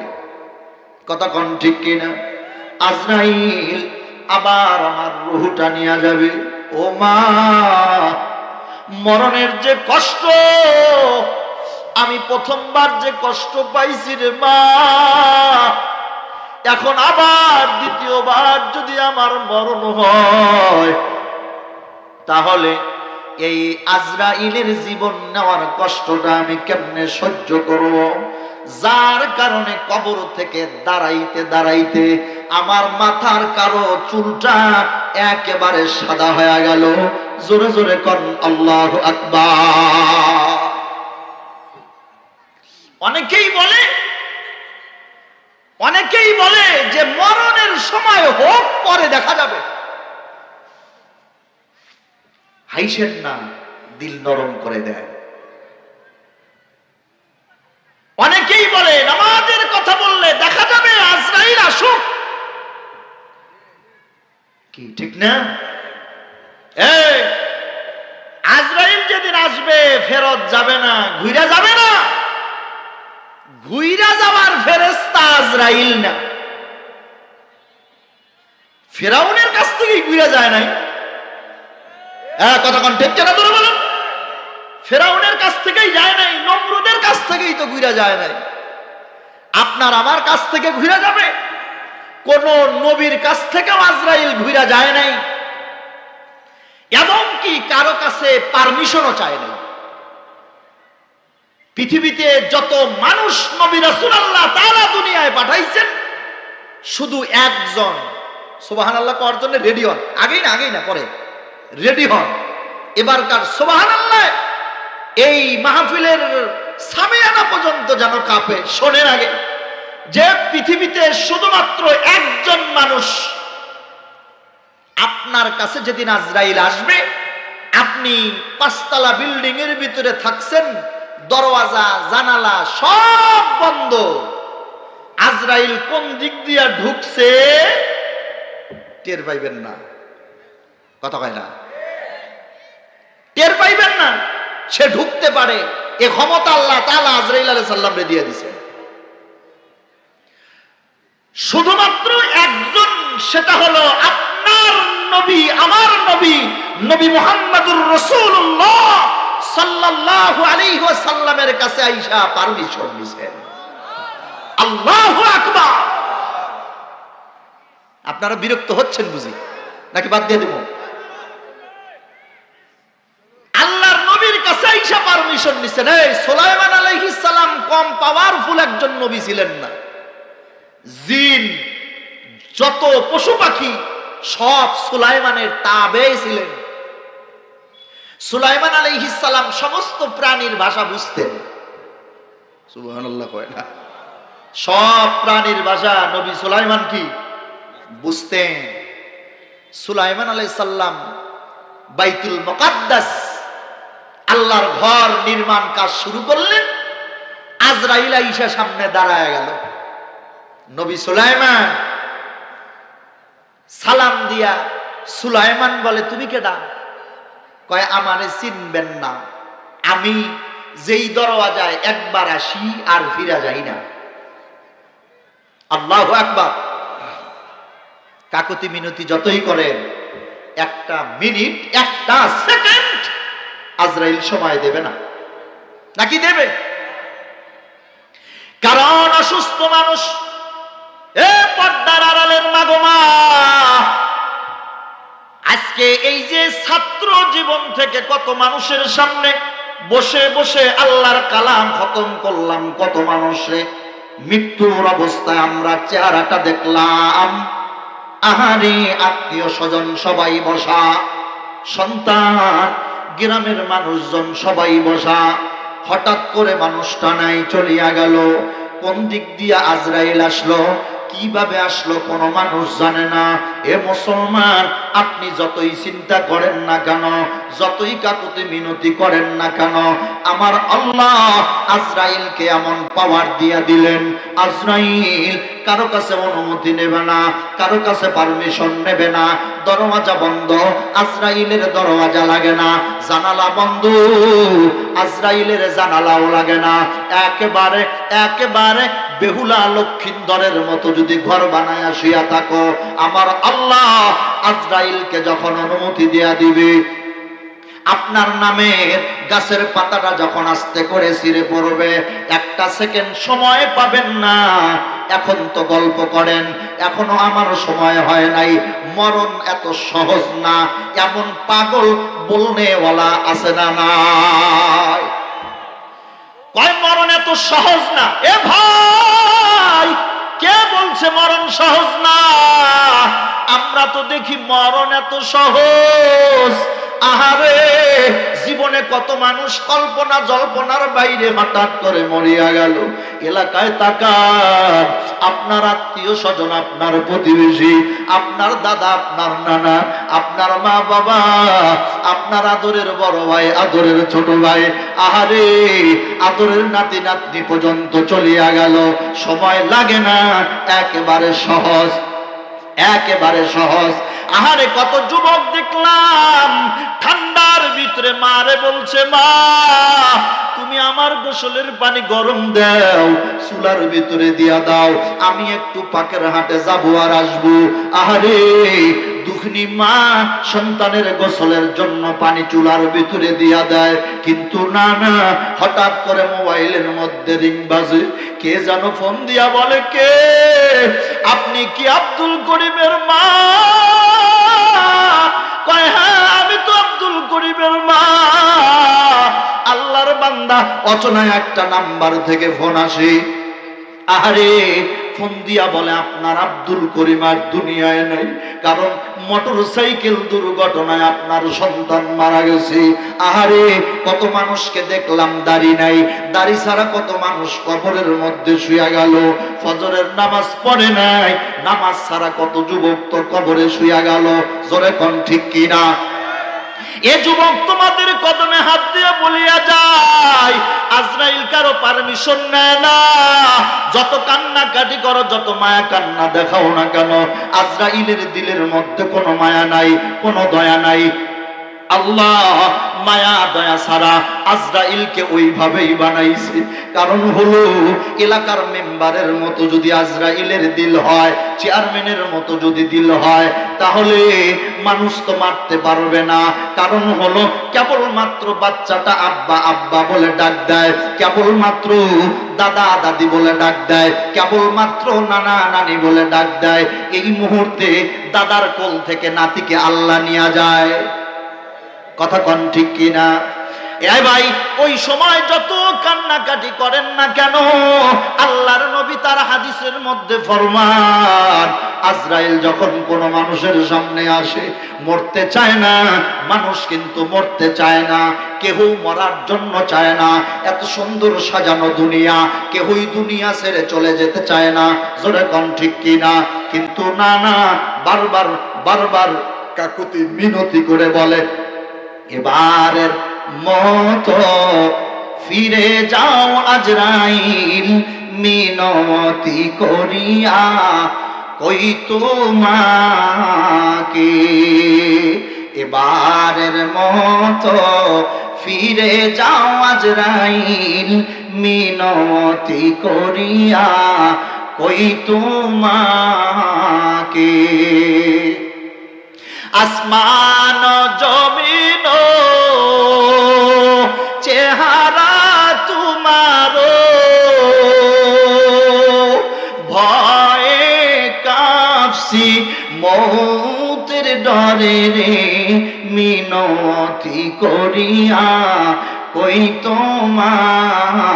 কথা কোন ঠিক কিনা? আজরাইল আবার আমার রূহটা নিয়ে যাবে। ও মা, মরণের যে কষ্ট, আমি প্রথমবার যে কষ্ট পাইছি রে মা, এখন আবার দ্বিতীয়বার যদি আমার মরণ হয়, তাহলে এই আজরাইলের জীবন নেওয়ার কষ্টটা আমি কেমনে সহ্য করব? যার কারণে কবর থেকে দাঁড়াইতে দাঁড়াইতে আমার মাথার কারো চুলটা একেবারে সাদা হয়ে গেল। জোরে জোরে কোন আল্লাহু আকবার। অনেকেই বলে যে মরণের সময় হোক, পরে দেখা যাবে। হাইসেন না, দিল নরম করে দেয়। অনেকেই বলে নামাজের কথা বললে দেখা যাবে, আজরাইল আসুক। কি ঠিক না? এই আজরাইল যেদিন আসবে ফেরত যাবে না, ঘুরে যাবে না। ঘুইরা যাওয়ার ফেরেশতা আজরাইল না। ফিরআউনের কাছ থেকেই ঘুরে যায় নাই। কথা কোন ঠিক না? ধরে বলুন, ফিরআউনের কাছ থেকেই যায় নাই, নমরুদের কাছ থেকেই তো ঘুরে যায় নাই। আপনার আমার কাছ থেকে ঘুরে যাবে? কোন নবীর কাছ থেকেও আজরাইল ঘুরে যায় নাই, এমনকি কারো কাছে পারমিশনও চায় নাই। পৃথিবীতে যত মানুষ নবী রাসূল আল্লাহ তাআলা দুনিয়ায় পাঠাইছেন, শুধু একজন, সুবহানাল্লাহ করার জন্য রেডি হন। আগেই না পরে রেডি হন। এবারকার সুবহানাল্লাহ এই মাহফিলের সামিয়ানা পর্যন্ত যেন কাঁপে। শোনেন আগে যে পৃথিবীতে শুধুমাত্র একজন মানুষ আপনার কাছে যেদিন আজরাইল আসবে, আপনি পাঁচতলা বিল্ডিং এর ভিতরে থাকছেন, দরওয়াজা জানালা সব বন্ধ, আজরাইল কোন দিক দিয়া ঢুকছে টের পাইবেন না। কথা কয় না? টের পাইবেন না। সে ঢুকতে পারে, এ ক্ষমতা আল্লাহ তাআলা আজরাইল আলাইহিস সালামকে দিয়ে দিয়েছেন। শুধুমাত্র একজন, সেটা হলো আপনার নবী, আমার নবী, নবী মুহাম্মদুর রাসূলুল্লাহ সাল্লাল্লাহু আলাইহি ওয়াসাল্লামের কাছে আইসা পারমিশন নিছেন। আল্লাহু আকবার। আপনারা বিরক্ত হচ্ছেন বুঝি, নাকি বাদ দিয়ে দেব? আল্লাহর নবীর কাছে আইসা পারমিশন নিছেন। এই সুলাইমান আলাইহিস সালাম কম পাওয়ারফুল একজন নবী ছিলেন না। জিন যত পশু পাখি সব সুলাইমানের তাবেঈ ছিলেন। সুলাইমান আলাইহিস সালাম সমস্ত প্রাণীর ভাষা বুঝতেন। সুবহানাল্লাহ কয় না? সব প্রাণীর ভাষা নবী সুলাইমান কি বুঝতেন। সুলাইমান আলাইহিস সালাম বাইতুল মুকাদ্দাস, আল্লাহর ঘর নির্মাণ কাজ শুরু করলেন। আজরাইল আইসা সামনে দাঁড়ায় গেল। নবী সুলাইমান সালাম দিয়া, সুলাইমান বলে তুমি কেডা? কয় আমারে চিনবেন না, আমি যেই দরওয়াজায় একবার আসি আর ফিরা যাই না। আল্লাহু আকবার। কাকুতি মিনতি যতই করেন, একটা মিনিট, একটা সেকেন্ড আজরাইল সময় দেবে না, নাকি দেবে? কারণ অসুস্থ মানুষ, এ পর্দার আড়ালের মাগমা, আজকে এই যে ছাত্র জীবন থেকে কত মানুষের সামনে বসে বসে আল্লাহর কালাম খতম করলাম, কত মানুষে মৃত্যুর অবস্থায় আমরা চেহারাটা দেখলাম। আহারে, আত্মীয় স্বজন সবাই বসা, সন্তান, গ্রামের মানুষজন সবাই বসা, হঠাৎ করে মানুষটা নাই, চলিয়া গেল। কোন দিক দিয়ে আজরাইল আসলো, কিভাবে আসলো, কোনো মানুষ জানে না। এ মুসলমান, আপনি যতই চিন্তা করেন না কেন, যতই কাকুতি মিনতি করেন না কেন, আমার আল্লাহ আজরাইলকে এমন পাওয়ার দিয়া দিলেন, আজরাইল কারো কাছে অনুমতি নেবে না, কারো কাছে পারমিশন নেবে না। দরওয়াজা বন্ধ, আজরাইলের দরওয়াজা লাগে না। জানালা বন্ধ, আজরাইলের জানালাও লাগে না। একেবারে একেবারে বেহুলা লক্ষিন্দরের মতো যদি ঘর বানায় শুয়া থাকো, আমার আল্লাহ আজরাইলকে যখন অনুমতি দেয়া দিবে, আপনার নামের গাছের পাতাটা যখন আস্তে করে ছিঁড়ে পড়বে, একটা সেকেন্ড সময় পাবেন না। এখন তো গল্প করেন, এখনো আমার সময় হয় নাই। মরণ এত সহজ না, এমন পাগল বলনেওয়ালা আছে না নাই? কয় মরণ এত সহজ না। এ ভাই, কে বলছে মরণ সহজ না? আমরা তো দেখি মরণ এত সহজ। আহারে, জীবনে কত মানুষ কল্পনা জল্পনার বাইরে হঠাৎ করে মরিয়া গেল। এলাকায় তাকান, আপনার আত্মীয় স্বজন, আপনার প্রতিবেশী, আপনার দাদা, আপনার নানা, আপনার মা বাবা, আপনার আদরের বড় ভাই, আদরের ছোট ভাই, আহারে আদরের নাতি নাতনি পর্যন্ত চলিয়া গেল। সময় লাগে না, একেবারে সহজ, একেবারে সহজ। আহারে, কত যুবক দেখলাম ঠান্ডার ভিতরে মারে বলছে, মা তুমি আমার গোসলের পানি গরম দাও, চুলার ভিতরে দিয়া দাও, আমি একটু পাকের হাটে যাবো আর আসবো। আহারে, দুঃখিনী মা সন্তানের গোসলের জন্য পানি চুলার ভিতরে দিয়া দেয়, কিন্তু না না, হঠাৎ করে মোবাইলের মধ্যে রিং বাজে। কে যেন ফোন দিয়া বলে, কে আপনি কি আব্দুল করিমের মা? কয় হ্যাঁ, আমি তো আব্দুল করিমের মা। আল্লাহর বান্দা, অচেনা একটা নাম্বার থেকে ফোন আসে। আরে, ফোন দিয়া বলে আপনার আব্দুল করিম আর দুনিয়ায় নাই, কারণ মোটরসাইকেল দুর্ঘটনায় আপনার সন্তান মারা গেছে। আহারে, কত মানুষকে দেখলাম দাড়ি নাই, দাড়ি ছাড়া কত মানুষ কবরের মধ্যে শুয়ে গেল, ফজরের নামাজ পড়ে নাই, নামাজ ছাড়া কত যুবক তো কবরে শুয়ে গেল। জোরে কোন ঠিক কিনা? এ যুবক, তোমাদের কদমে হাত দিয়ে বলিয়া যায়, আজরাইল কারো পারমিশন নেয় না। যত কান্নাকাটি করো, যত মায়া কান্না দেখাও না কেন, আজরাইলের দিলের মধ্যে কোনো মায়া নাই, কোনো দয়া নাই। আল্লাহ মায়া দয়া ছাড়া আজরাইলকে ওইভাবেই বানাইছে। কারণ হলো, এলাকার মেম্বারের মতো যদি আজরাইলের দিল হয়, চেয়ারম্যানের মতো যদি দিল হয়, তাহলে মানুষ তো মারতে পারবে না। কারণ হলো, কেবলমাত্র বাচ্চাটা আব্বা আব্বা বলে ডাক দেয়, কেবলমাত্র দাদা দাদি বলে ডাক দেয়, কেবলমাত্র নানা নানি বলে ডাক দেয়। এই মুহূর্তে দাদার কোল থেকে নাতিকে আল্লাহ নিয়ে যায়। কথা কন ঠিক কিনা? এ ভাই, ওই সময় যত কান্নাকাটি করেন না কেন, আল্লাহর নবী তার হাদিসের মধ্যে ফরমান, আজরাইল যখন কোন মানুষের সামনে আসে, মরতে চায় না মানুষ, কিন্তু মরতে চায় না, কেউ মরার জন্য চায় না। এত সুন্দর সাজানো দুনিয়া, কেউই দুনিয়া ছেড়ে চলে যেতে চায় না। জোরে কোন ঠিক কিনা? কিন্তু না না, বারবার বারবার কাকুতি মিনতি করে বলে, এবারের মতো ফিরে যাও আজরাইল, মিনতি করিয়া কই তোমাকে। এবারের মতো ফিরে যাও আজরাইল, মিনতি করিয়া কই তোমাকে। আসমান জমিন চেহারা তোমারো, ভয়ে কাঁপছি মৌতের ডরে রে, মিনতি করিয়া কই তোমাকে।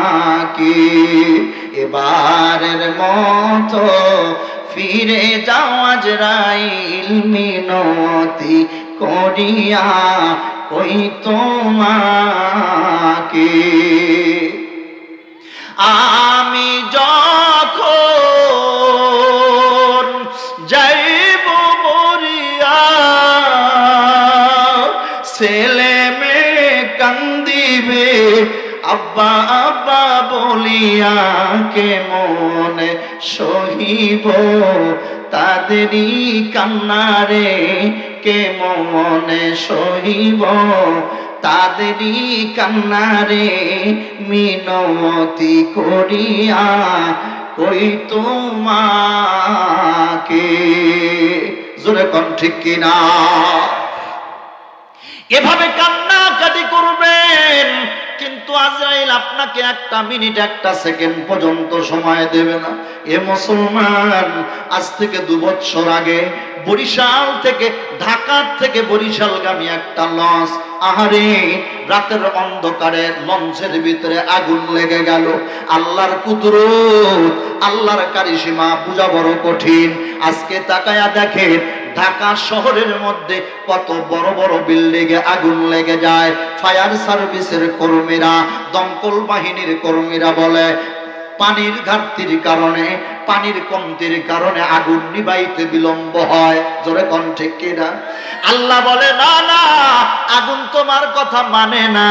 এবারের মতো ফিরে যাও আজরাইল, মিনতি করিয়া কই তোমাকে। আমি যখন যাইব মরিয়া, ছেলে মেয়ে কান্দিবে আব্বা আব্বা বলিয়া, কেমন সহিব তাদেরই কান্নারে, কেমন সহিব তাদেরই কান্নারে, মিনতি করিয়া কই তোমাকে। জোরে কোন ঠিক কিনা? এভাবে কান্নাকাটি করবেন, কিন্তু আজরাইল আপনাকে একটা মিনিট একটা সেকেন্ড পর্যন্ত সময় দেবে না। এ মুসলমান, আজ থেকে 2 বছর আগে বরিশাল থেকে, ঢাকা থেকে বরিশালগামী একটা লঞ্চ, আহারে রাতের অন্ধকারে লঞ্চের ভিতরে আগুন লেগে গেল। আল্লাহর কুদরত, আল্লাহর কারিশমা বোঝা বড় কঠিন। আজকে তাকায়া দেখে ঢাকা শহরের মধ্যে কত বড় বড় বিল্ডিং এ আগুন লেগে যায়। ফায়ার সার্ভিসের কর্মীরা, দমকল বাহিনীর কর্মীরা বলে পানির ঘাটতির কারণে, পানির কমতির কারণে আগুন নিভাইতে বিলম্ব হয়। জোরে কোন ঠিক কিনা? আল্লাহ বলে না না, আগুন তোমার কথা মানে না,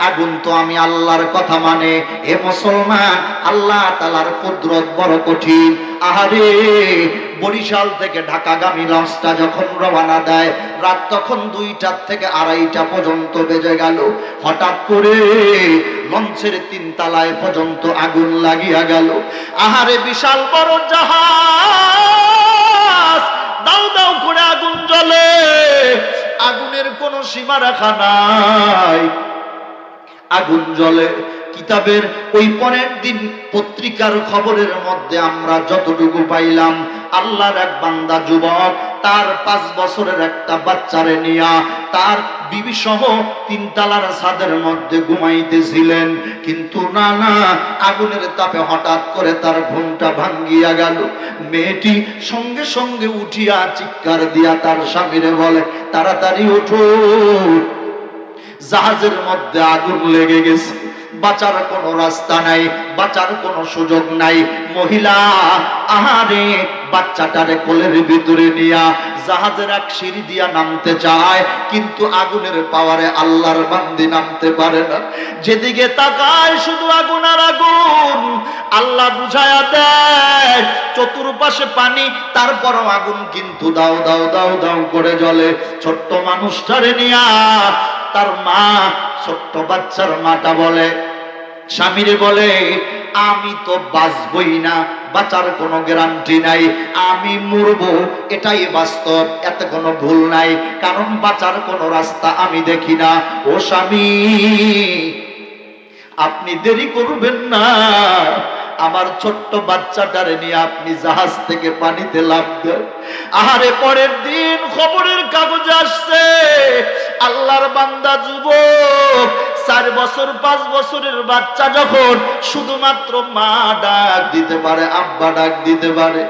আগুন তো আমি আল্লাহর কথা মানে। এ মুসলমান, আল্লাহ তাআলার কুদরত বড় কঠিন। আহারে বরিশাল থেকে ঢাকাগামী লঞ্চটা যখন রওনা দেয়, রাত তখন 2টা থেকে 2:30 পর্যন্ত বেজে গেল। হঠাৎ করে লঞ্চের 3 তলায় পর্যন্ত আগুন লাগিয়া গেল। আহারে বিশাল বড় জাহাজ, দাউ দাউ করে আগুন জ্বলে, আগুনের কোনো সীমা রেখা নাই, আগুন জ্বলে। কিতাবের ওই পরের দিন পত্রিকার খবরের মধ্যে আমরা যতটুকু পাইলাম, আল্লাহর এক বান্দা যুবক তার 5 বছরের একটা বাচ্চারে নিয়া তার বিবি সহ 3 তলার ছাদের মধ্যে ঘুমাইতেছিলেন। কিন্তু না না, আগুনের তাপে হঠাৎ করে তার ঘুমটা ভাঙ্গিয়া গেল। মেয়েটি সঙ্গে সঙ্গে উঠিয়া চিৎকার দিয়া তার স্বামীরে বলে, তাড়াতাড়ি ওঠো, জাহাজের মধ্যে আগুন লেগে গেছে, বাঁচার কোনো রাস্তা নাই, বাঁচার কোনো সুযোগ নাই। মহিলা আহারে বাচ্চাটারে কোলের ভিতরে নিয়া জাহাজের এক সিঁড়ি দিয়া নামতে চায়, কিন্তু আগুনের পাওয়ারে আল্লাহর বান্দি নামতে পারে না। যেদিকে তাকায় শুধু আগুন আর আগুন। আল্লাহ বুঝায়া দেয় চতুর্পাশে পানি, তারপরও আগুন কিন্তু দাও দাও দাও দাও করে জ্বলে। ছোট্ট মানুষটারে নিয়া তার মা, ছোট্ট বাচ্চার মাটা বলে, স্বামীরে বলে, আমি তো বাঁচবই না, বাঁচার কোনো গ্যারান্টি নাই, আমি মরবো, এটাই বাস্তব, এতে কোনো ভুল নাই, কারণ বাঁচার কোনো রাস্তা আমি দেখি না। ও স্বামী, আপনি দেরি করবেন না, আমার ছোট্ট বাচ্চাটারে নিয়ে আপনি জাহাজ থেকে পানিতে লাফ দেন। আহারে পরের দিন খবরের কাগজে আসছে, আল্লাহর বান্দা যুবক 4 বছর 5 বছরের বাচ্চা যখন শুধুমাত্র মা ডাক দিতে পারে, আব্বা ডাক দিতে পারে,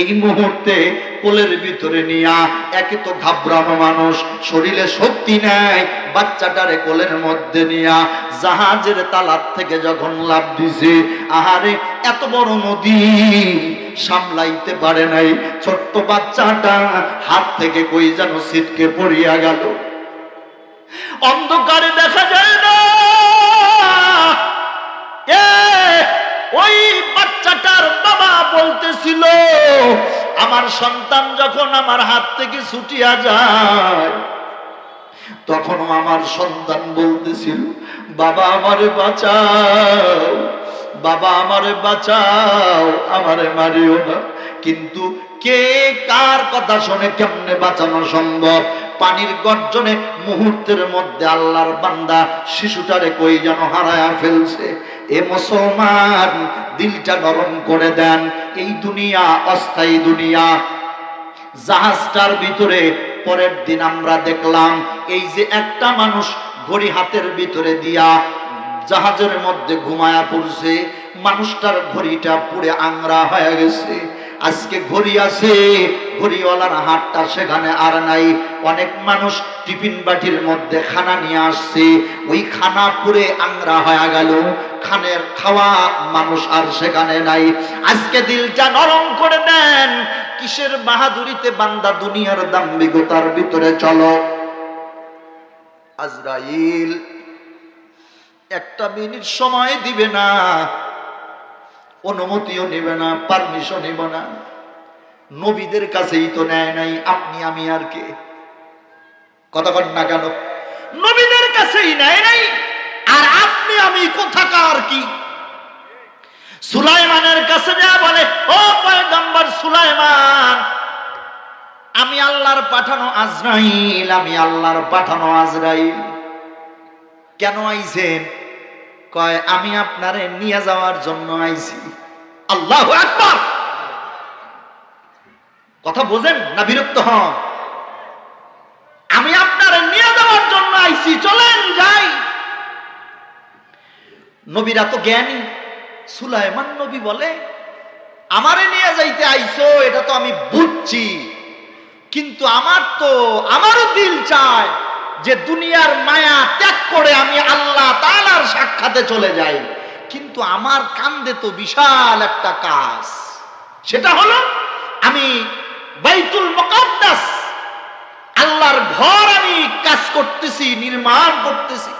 এই মুহূর্তে কোলের ভিতরে নিয়া, একে তো ঘাবড়ানো মানুষ, শরীরে শক্তি নাই, বাচ্চাটারে কোলের মধ্যে নিয়া জাহাজের তালার থেকে যখন লাফ দিছে, আহারে এত বড় নদী সামলাইতে পারে নাই, ছোট্ট বাচ্চাটা হাত থেকে কই যেন ছিটকে পড়িয়া গেল। অন্ধকারে দেখা যায় না। ওই বাচ্চাটার বাবা বলতেছিল, আমার সন্তান যখন আমার হাত থেকে ছুটিয়া যায়, তখন আমার সন্তান বলতেছিল, বাবা আমারে বাঁচাও, বাবা আমারে বাঁচাও, আমারে মারিও না। কিন্তু কে কার কথা শুনে কেমনে বাঁচানো সম্ভব? পানির গর্জনে মুহূর্তের মধ্যে আল্লাহর বান্দা শিশুটারে কই যেন হারায়া ফেলছে। এ মুসলমান, দিলটা নরম করে দেন। এই দুনিয়া অস্থায়ী দুনিয়া। জাহাজটার ভিতরে পরের দিন আমরা দেখলাম এই যে একটা মানুষ ঘড়ি হাতের ভিতরে দিয়া জাহাজের মধ্যে ঘুমায়া পড়ছে, মানুষটার ঘড়িটা পুড়ে আংরা হয়ে গেছে। আজকে ঘড়ি আছে, ঘড়িওয়ালার হাতটা সেখানে আর নাই। অনেক মানুষ টিফিন বাটির মধ্যে খানা নিয়ে আসছে, ওই খানা পুড়ে আংরা হয়ে গেল, খানের খাওয়া মানুষ আর সেখানে নাই। আজকে দিলটা নরম করে দেন। কিসের বাহাদুরিতে বান্দা দুনিয়ার দাম্ভিকতার ভিতরে চলো? আজরাইল একটা মিনিট সময় দিবে না, অনুমতিও নেবে না, পারমিশন নেব না। নবীদের কাছেই তো নেয় নাই, আপনি আমি আর কে? কথা বল না কেন? নবীদের কাছেই নেয় নাই, আর আপনি আমি কোথাকার কি? সুলাইমানের কাছে যা বলে, ও পয়গম্বর সুলাইমান, আমি আল্লাহর পাঠানো আজরাইল, আমি আল্লাহর পাঠানো আজরাইল। কেন আইছেন? কয় আমি আপনারে নিয়ে যাওয়ার জন্য আইছি। আল্লাহু আকবার! কথা বোঝেন না বিরক্ত হন? আমি আপনারে নিয়ে যাওয়ার জন্য আইছি, চলেন যাই। নবীরা তো জ্ঞানী। সুলাইমান নবী বলে, আমারে নিয়ে যাইতে আইছো এটা তো আমি বুঝছি, কিন্তু আমারও দিল চায় যে দুনিয়ার মায়া ত্যাগ করে আমি আল্লাহ তাআলার সাক্ষাতে চলে যাই। কিন্তু আমার কান্দে তো বিশাল একটা কাজ, সেটা হলো আমি বাইতুল মুকাদ্দাস আল্লাহর ঘর আমি কাজ করতেছি, নির্মাণ করতেছি।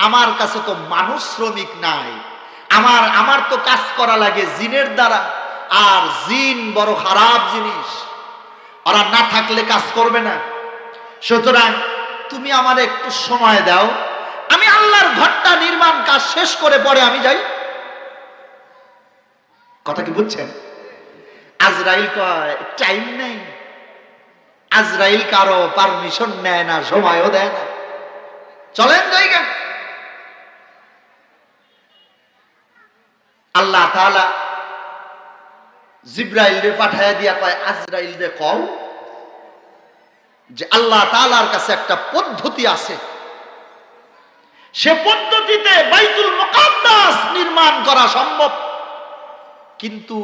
আমার কাছে তো মানুষ শ্রমিক নাই, আমার তো কাজ করা লাগে জিনের দ্বারা, আর জিন বড় খারাপ জিনিস, ওরা না থাকলে কাজ করবে না। সুতরাং তুমি আমার একটু সময় দাও, আমি আল্লাহর ঘরটা নির্মাণ কাজ শেষ করে পরে আমি যাই। কথা কি বুঝছেন? আজরাইল কয় টাইম নেই। আজরাইল কারো পারমিশন নেয় না, সময়ও দেয় না, চলেন জায়গা। আল্লাহ তাআলা জিবরাইল রে পাঠায়া দিয়া কয়, আজরাইল রে কও যে আল্লাহ তাআলার কাছে একটা পদ্ধতি আছে, সে পদ্ধতিতে বাইতুল মুকাদ্দাস নির্মাণ করা সম্ভব। কিন্তু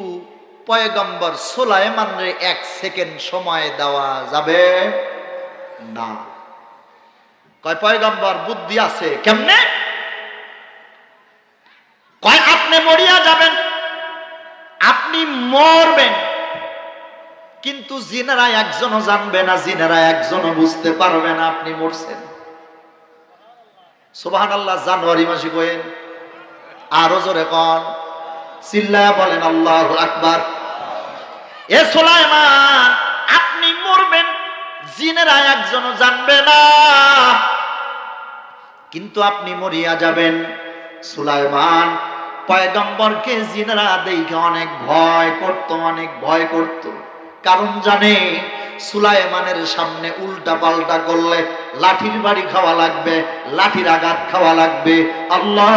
পয়গম্বর সুলাইমান রে 1 সেকেন্ড সময় দেওয়া যাবে না। কয় পয়গম্বর বুদ্ধি আছে, কেমনে? কয় আপনি মরিয়া যাবেন, আপনি মরবেন, কিন্তু জিনেরা একজনও জানবে না, জিনেরা একজনও বুঝতে পারবে না আপনি মরছেন। সুবহানাল্লাহ। জানুয়ারি মাসে কইেন, আরো জোরে কোন, চিল্লায়া বলেন আল্লাহু আকবার। এ সুলাইমান, আপনি মরবেন, জিনেরা একজনও জানবে না, কিন্তু আপনি মরিয়া যাবেন। সুলাইমান পয়গম্বরকে জিনেরা দেখে অনেক ভয় করত, অনেক ভয় করত। কারণ জানে সুলাইমানের সামনে উল্টা পাল্টা করলে লাঠির বাড়ি খাওয়া লাগবে, লাঠির আঘাত খাওয়া লাগবে। আল্লাহ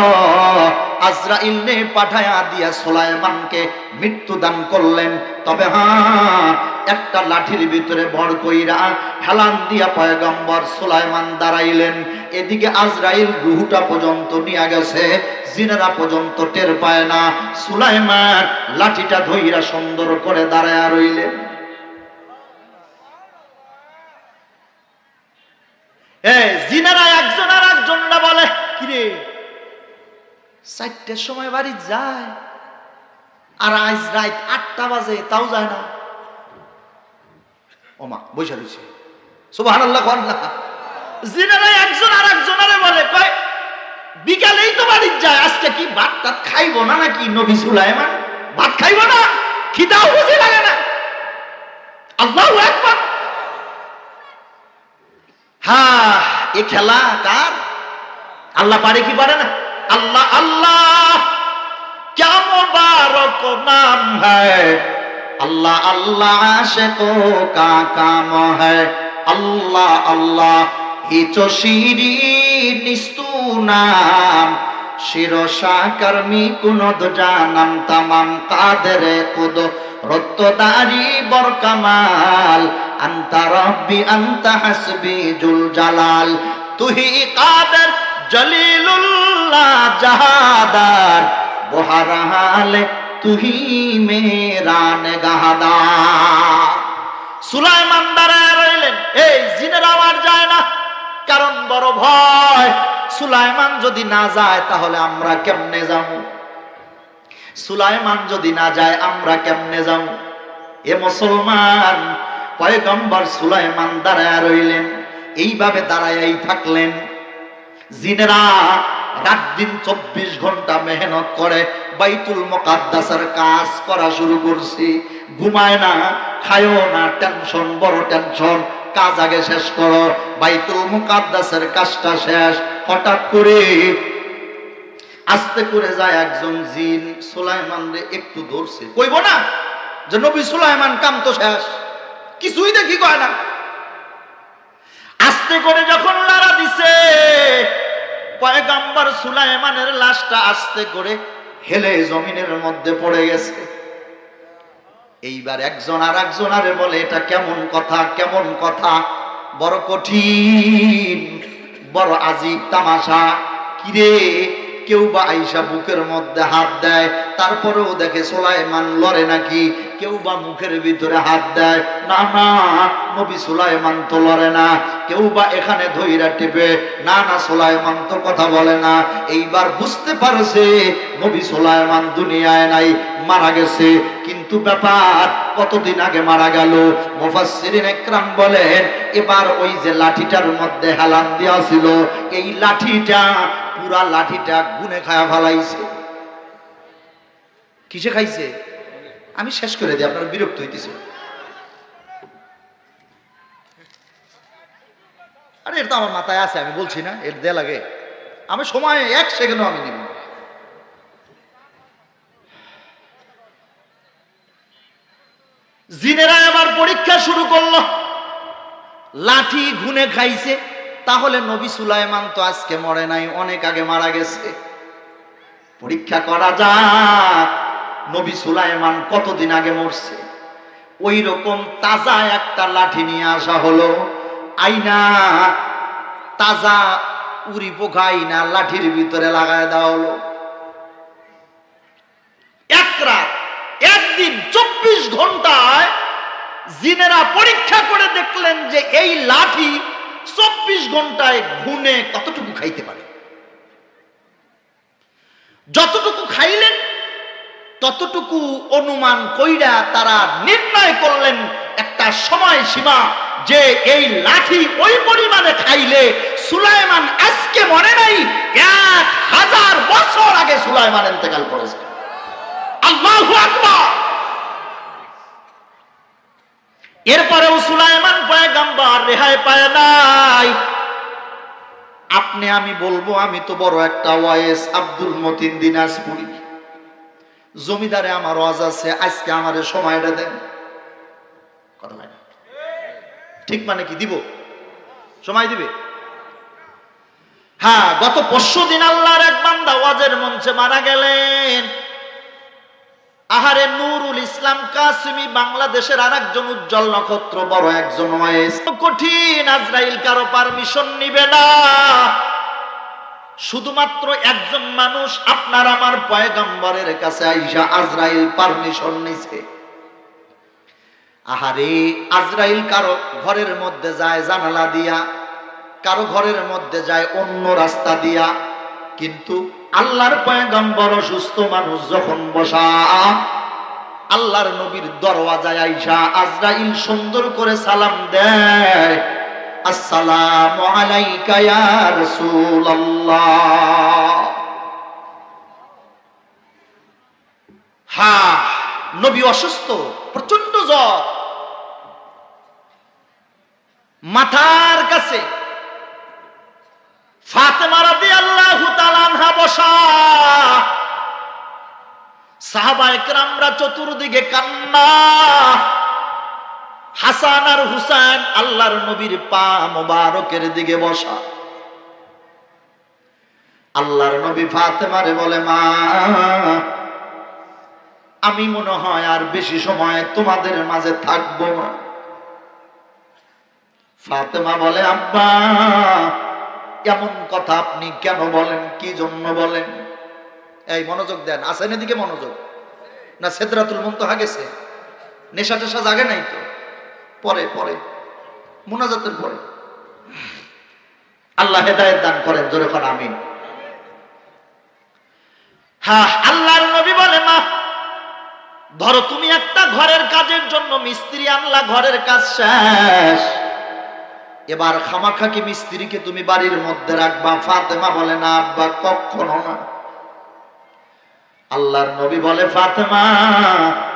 আজরাইল নে পাঠায়া দিয়া সুলাইমানকে মৃত্যু দান করলেন। তবে হ্যাঁ, একটা লাঠির ভিতরে ভর কইরা হেলান দিয়া পয়গম্বর সুলাইমান দাঁড়াইলেন। এদিকে আজরাইল রুহটা পর্যন্ত নিয়ে গেছে, জিনেরা পর্যন্ত টের পায় না। সুলাইমান লাঠিটা ধইরা সুন্দর করে দাঁড়ায়া রইলেন। জিনেরা একজন আর একজনরা বলে, কিরে 4টার সময় বাড়ি যায়, আর আজ রাত 8টা বাজে তাও যায় না। ওমা বসে রয়েছে, সুবহানাল্লাহ। জিনেরা একজন আর একজনরে বলে, কয় বিকালেই তো বাড়ি যায়, আজকে কি ভাত টাত খাইবো না নাকি? নবী সুলাইমান ভাত খাইবো না, খিদাও বুঝে লাগে না। আল্লাহু আকবার। হ্যাঁ, এ খেলা কার? আল্লাহ পারে কি পারে না? আল্লাহ। আল্লাহ क्या मुबारक नाम है, अल्लाह अल्लाह आशिकों का काम है, अल्लाह अल्लाह हिचो शिरीन निस्तु नाम, शिरोशा कर्मी कुनद जानम तमाम कादरे कुदो रत्तदारी बरकमाल, अंता रब्बी अंता हसबी जुल जलाल, तुही कादर जलीलुल्लाह जहादार, बहरहाल तुही मेरा निगाहदार। সুলাইমান দাঁড়ায় রইলেন, এই জিনের আওয়াজ যায় না, কারণ বড় ভয়। সুলাইমান যদি না যায় তাহলে আমরা কেমনে যাব? সুলাইমান যদি না যায় আমরা কেমনে যাব? এ মুসলমান, পয়গম্বর সুলাইমান দাঁড়ায় রইলেন, এইভাবে দাঁড়ায়াই থাকলেন। জিনেরা রাত দিন 24 ঘন্টা মেহনত করে বাইতুল মুকাদ্দাসের কাজ করা শুরু করছি। ঘুমায় না, খায়ও না, টেনশন, বড় টেনশন। কাজ আগে শেষ করো, বাইতুল মুকাদ্দাসের কাজটা শেষ। হঠাৎ করে আস্তে করে যায় একজন জিন সুলাইমান রে একটু ধরছে। কইব না যে নবী সুলাইমান কাম তো শেষ, কিছুই দেখি কয় না। আস্তে করে যখন লাড়া দিছে, পয়গম্বর সুলাইমানের লাশটা আস্তে করে হেলে জমিনের মধ্যে পড়ে গেছে। এইবার একজন আর একজনারে বলে, এটা কেমন কথা, কেমন কথা, বড় কঠিন, বড় আজীব তামাশা। কিরে, কেউ বা আইসা বুকের মধ্যে হাত দেয়, তারপরেও দেখে সুলাইমান লড়ে নাকি। কেউ বা মুখের ভিতরে হাত দেয়, না না, নবী সুলাইমান তো লড়ে না। কেউ বা এখানে ধইরা টিপে, না না, সুলাইমান তো কথা বলে না। এইবার বুঝতে পারছে নবী সুলাইমান দুনিয়ায় নাই, মারা গেছে। কিন্তু ব্যাপার কতদিন আগে মারা গেল? মুফাসসিরিন ইকরাম বলেন, এবার ওই যে লাঠিটার মধ্যে হেলান দেওয়া ছিল, এই লাঠিটা, পুরা লাঠিটা গুনে খায়া ফেলাইছে। কিসে খাইছে? আমি শেষ করে দিই, আপনারা বিরক্ত হইতেছে। আরে এটা তো আমার মাথায় আছে, আমি বলছি না, এর দেয়া লাগে। আমি সময় 1 সেকেন্ডও আমি নিব। জিনেরা আবার পরীক্ষা শুরু করলো, লাঠি গুনে খাইছে, তাহলে নবী সুলাইমান তো আজকে মরে নাই, অনেক আগে মারা গেছে। পরীক্ষা করা যাক নবী সুলাইমান কতদিন আগে মরছে। ওই রকম তাজা একটা লাঠি নিয়ে আসা হলো, আইনা তাজা উড়ি পোকা আইনা লাঠির ভিতরে লাগায় দেওয়া হলো। এক রাত, একদিন 24 ঘন্টায় জিনেরা পরীক্ষা করে দেখলেন যে এই লাঠি 24 ঘন্টায় ঘুনে কতটুকু খাইতে পারে। যতটুকু খাইলেন ততটুকু অনুমান কইরা তারা নির্ণয় করলেন একটা সময় সীমা, যে এই লাঠি ওই পরিমাণে খাইলে সুলাইমান আজকে মরে নাই, 1000 বছর আগে সুলাইমান ইন্তেকাল করেছে। আল্লাহু আকবার। এরপরেও সুলাইমান পয়গম্বর রেহাই পায় নাই। আপনি আমি বলবো, আমি তো বড় একটা ওয়াইস, আব্দুল মতিন দিনাজপুরি, জমিদারে আমার ওয়াজ আছে, আজকে আমারে সময়টা দেন। কথা নাই, ঠিক মানে কি দিব? সময় দিবে? হ্যাঁ, গত পরশু দিন আল্লাহর এক বান্দা ওয়াজের মঞ্চে মারা গেলেন। আহারে, নুরুল ইসলাম কাসিমি, বাংলাদেশের আরেকজন উজ্জ্বল নক্ষত্র, বড় একজন ওয়াইস। কঠিন, আজরাইল কারো পারমিশন নিবে না। শুধুমাত্র একজন মানুষ আপনার আমার পয়গম্বরের কাছে আইসা আজরাইল পারমিশন নিছে। আহারে, আজরাইল কারো ঘরের মধ্যে যায় জানালা দিয়া, কারো ঘরের মধ্যে যায় অন্য রাস্তা দিয়া, কিন্তু আল্লাহর পয়গম্বর অসুস্থ মানুষ যখন বসা, আল্লাহর নবীর দরওয়াজায় আইসা আজরাইল সুন্দর করে সালাম দেয়, আসসালামু আলাইকা ইয়া রাসূলুল্লাহ। হ্যাঁ, নবী অসুস্থ, প্রচন্ড জ্বর, মাথার কাছে ফাতেমা রাদিয়াল্লাহু তাআলা আনহা বসা। সাহাবায়ে কেরামরা চতুর্দিকে কান্না। হাসান আর হুসাইন আল্লাহর নবীর পা মোবারকের দিকে বসা। আল্লাহর নবী ফাতেমারে বলে, মা আমি মনে হয় আর বেশি সময় তোমাদের মাঝে থাকবো না। ফাতেমা বলে, আব্বা এমন কথা আপনি কেন বলেন, কি জন্য বলেন? এই মনোযোগ দেন, আসেন এদিকে মনোযোগ। না সিদরাতুল মুনতাহা গেছে, নেশা টেশা জাগে নাই তো? পরে পরে মুনাজাতের পরে। আল্লাহ হেদায়েত দান করেন, জোরে কর আমিন। হ্যাঁ, আল্লাহর নবী বলে, মা ধরো তুমি একটা ঘরের কাজের জন্য মিস্ত্রি আনলা, ঘরের কাজ শেষ, এবার খামাখা কি মিস্ত্রিকে তুমি বাড়ির মধ্যে রাখবা? ফাতেমা বলে, না আব্বা, কখনো না। আল্লাহর নবী বলে, ফাতেমা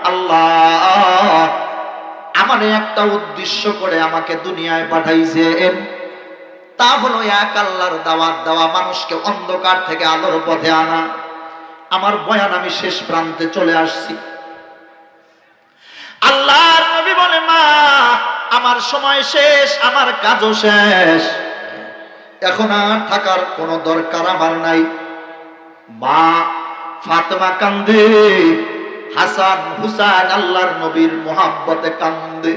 আল্লাহ আমারে একটা উদ্দেশ্য করে আমাকে দুনিয়ায় পাঠাইছেন, তা হলো এক আল্লাহর দাওয়াত দেওয়া, মানুষকে অন্ধকার থেকে আলোর পথে আনা। আমার বয়ান আমি শেষ প্রান্তে চলে আসছি। আল্লাহর নবী বলে, মা আমার সময় শেষ, আমার কাজও শেষ, এখন আর থাকার কোনো দরকার আমার নাই। মা ফাতেমা কান্দে, হাসান হুসাইন আল্লাহর নবীর মোহাব্বতে কান্দে।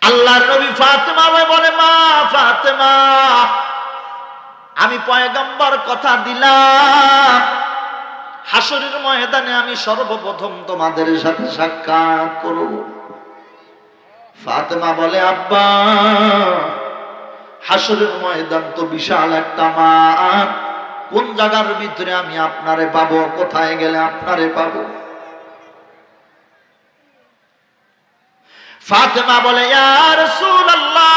আল্লাহর নবী ফাতেমা বলে, মা ফাতেমা আমি পয়গম্বর কথা দিলাম, হাসরের ময়দানে আমি সর্বপ্রথম তোমাদের সাথে সাক্ষাৎ করব। ফাতেমা বলে, আব্বা হাসরের ময়দান তো বিশাল একটা মাঠ, কোন জায়গার ভিতরে আমি আপনারে পাবো, কোথায় গেলে আপনারে পাবো? ফাতেমা বলে, ইয়া রাসূলুল্লাহ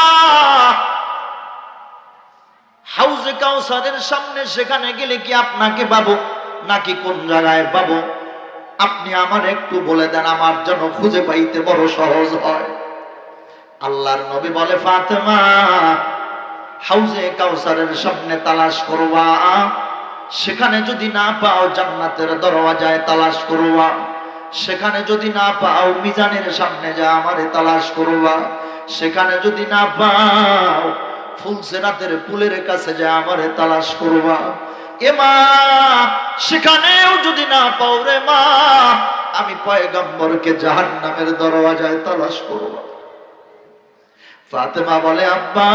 হাউজে কাউসারের সামনে, সেখানে গেলে কি আপনাকে পাবো নাকি কোন জায়গায় পাবো? আপনি আমার একটু বলে দেন, আমার জন্য খুঁজে পাইতে বড় সহজ হয়। আল্লাহর নবী বলে, ফাতেমা হাউজে কাউসারের সামনে তালাশ করবা, সেখানে যদি না পাও জান্নাতের দরওয়াজায় তালাশ করবা, সেখানে যদি না পাও মিজানের সামনে যা আমারে তালাশ করবা, সেখানে যদি না পাও ফুলসেরাতের পুলের কাছে যা আমারে তালাশ করবা। এ মা সেখানেও যদি না পাও রে মা, আমি পয়গম্বরকে জাহান্নামের দরওয়াজায় তালাশ করবা। ফাতেমা বলে, আব্বা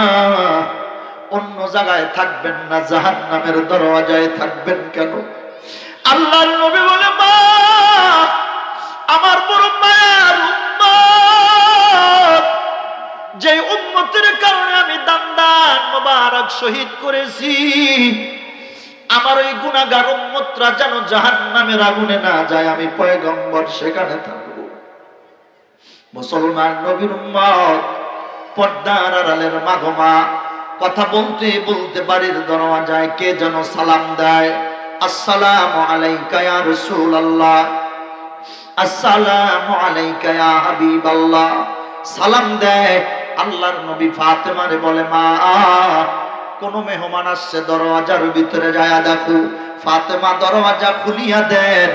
অন্য জায়গায় থাকবেন না, জাহান্নামের দরওয়াজায় থাকবেন কেন? আল্লাহর নবী বলে, মা আমার বড় মায়ের উম্মত, যে উম্মতের কারণে আমি দান মোবারক শহীদ করেছি, আমার ওই গুনাহগার উম্মতরা যেন জাহান্নামের আগুনে না যায়, আমি পয়গম্বর সেখানে থাকব। মুসলমান নবীর উম্মত, পর্দার আড়ালের মা গো মা, কথা বলতে বলতে বাড়ির দরওয়াজায় কে যেন সালাম দেয়, আসসালামু আলাইকা ইয়া রাসূলুল্লাহ, আসসালামু আলাইকা ইয়া হাবিবাল্লাহ, সালাম দেয়। আল্লাহর নবী ফাতেমারে বলে, মা কোন মেহমান আসছে, দরওয়াজার ভিতরে যায় দেখো। ফাতেমা দরওয়াজা খুলিয়া দেন।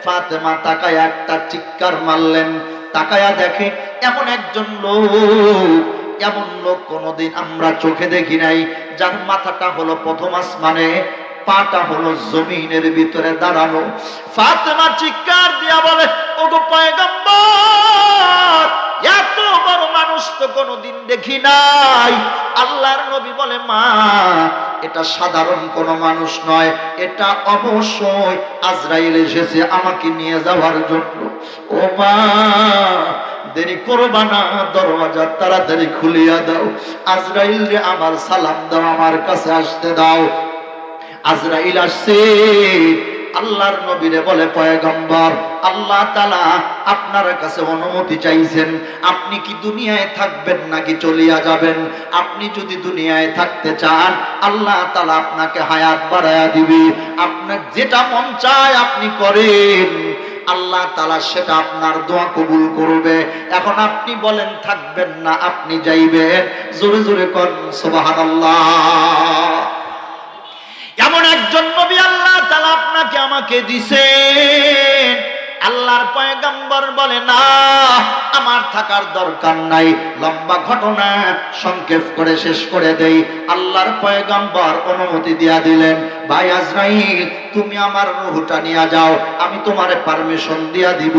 ফাতেমা তাকায় একটা চিৎকার মারলেন, তাকায়া দেখে এমন একজন লোক, এমন লোক কোনদিন আমরা চোখে দেখি নাই, যার মাথাটা হলো প্রথম আসমানে, পাটা হলো জমিনের ভিতরে দাঁড়ানো। ফাতেমা চিৎকার দিয়া বলে, ওগো পয়গম্বর, এত বড় মানুষ তো কোনদিন দেখি নাই। আল্লাহর নবী বলে, মা এটা সাধারণ কোন মানুষ নয়, এটা অবশ্যই আজরাইল এসেছে আমাকে নিয়ে যাওয়ার জন্য। ও মা দেরি করবা না, দরওয়াজা তাড়াতাড়ি খুলিয়া দাও, আজরাইল রে আমার সালাম দাও, আমার কাছে আসতে দাও। আজরাইল আসছে। আল্লাহর নবীরে বলে, পয়গম্বর আল্লাহ তাআলা আপনার কাছে অনুমতি চাইছেন, আপনি কি দুনিয়ায় থাকবেন নাকি চলিয়া যাবেন? আপনি যদি দুনিয়ায় থাকতে চান, আল্লাহ তাআলা আপনাকে হায়াত বাড়ায়া দিবে, আপনার যেটা মন চায় আপনি করেন, আল্লাহ তাআলা সেটা আপনার দোয়া কবুল করবে। এখন আপনি বলেন থাকবেন না আপনি যাইবেন? জোরে জোরে কোন সুবহানাল্লাহ। এমন একজন নবী আল্লাহ তাআলা আপনাকে আমাকে দিছেন। আল্লাহর পয়গম্বর বলে না, আমার থাকার দরকার নাই। লম্বা ঘটনা সংক্ষেপ করে শেষ করে দেই। আল্লাহর পয়গম্বর অনুমতি দিয়া দিলেন, ভাই আজরাইল তুমি আমার রূহটা নিয়ে যাও, আমি তোমারে পারমিশন দিয়া দিব।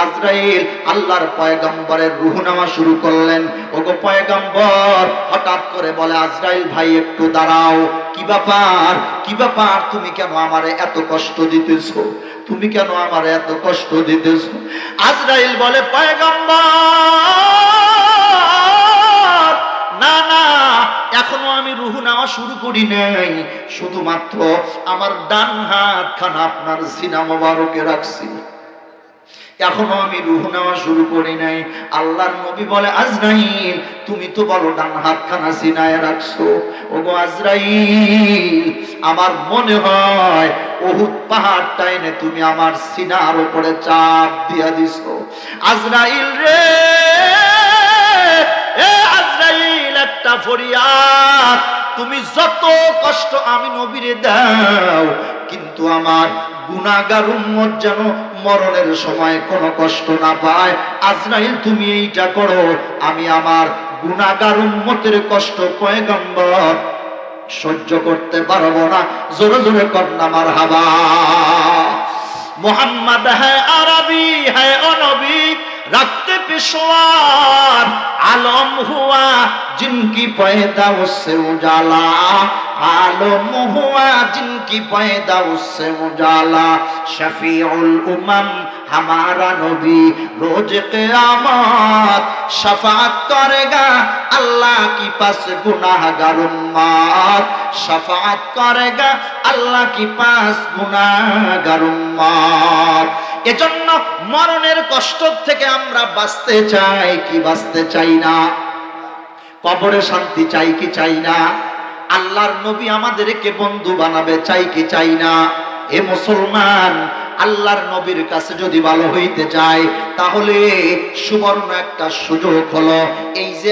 আজরাইল আল্লাহর পয়গম্বরের রূহ নেওয়া শুরু করলেন। ওগো পয়গম্বর হঠাৎ করে বলে, আজরাইল ভাই একটু দাঁড়াও। কি ব্যাপার, কি ব্যাপার, তুমি কেন আমারে এত কষ্ট দিতেছো, তুমি কেন আমারে এত কষ্ট দিতেছো? আজরাইল বলে, পয়গম্বর না না, এখনো আমি রূহ নেওয়া শুরু করি নাই, শুধুমাত্র আমার ডান হাত খানা আপনার সিনা মোবারকে রাখছি, এখনো আমি রূহ নেওয়া শুরু করি নাই। আল্লাহর নবী বলে, আজরাইল তুমি তো বলো ডান হাত খানা সিনায় রাখছো। ওগো আজরাইল আমার মনে হয় উহুদ পাহাড়টা এনে তুমি আমার সিনার উপরে চাপ দিয়া দিছো। আজরাইল রে, এ আজরাইল একটা ফরিয়াদ, তুমি যত কষ্ট আমি নবীরে দাও, কিন্তু আমার গুনাহগার উম্মত যেন মরণের সময় কোনো কষ্ট না পায়। আজরাইল তুমি এইটা করো, আমি আমার গুনাহগার উম্মতের কষ্ট পয়গম্বর সহ্য করতে পারবো না। জোরে জোরে কন্যা মারহাবা। मोहम्मद है अरबी है ओ नबी, रक्त पेशवार आलम हुआ जिनकी पैदा उससे उजाला, आलम हुआ जिनकी पैदा उससे उजाला। शफीउल उमम हमारा नबी रोज क़यामत शफाअत करेगा अल्लाह की पास गुनाहगार उम्मत, शफाअत करेगा अल्लाह की पास गुनाहगार उम्मत। এজন্য মরণের কষ্ট থেকে আমরা বাঁচতে চাই কি বাঁচতে চাই না? কবরে শান্তি চাই কি চাই না? আল্লাহর নবী আমাদেরকে বন্ধু বানাবে চাই কি চাই না? এ মুসলমান, আল্লাহর নবীর কাছে যদি ভালো হইতে চায় তাহলে সুবর্ণ একটা সুযোগ হলো এই যে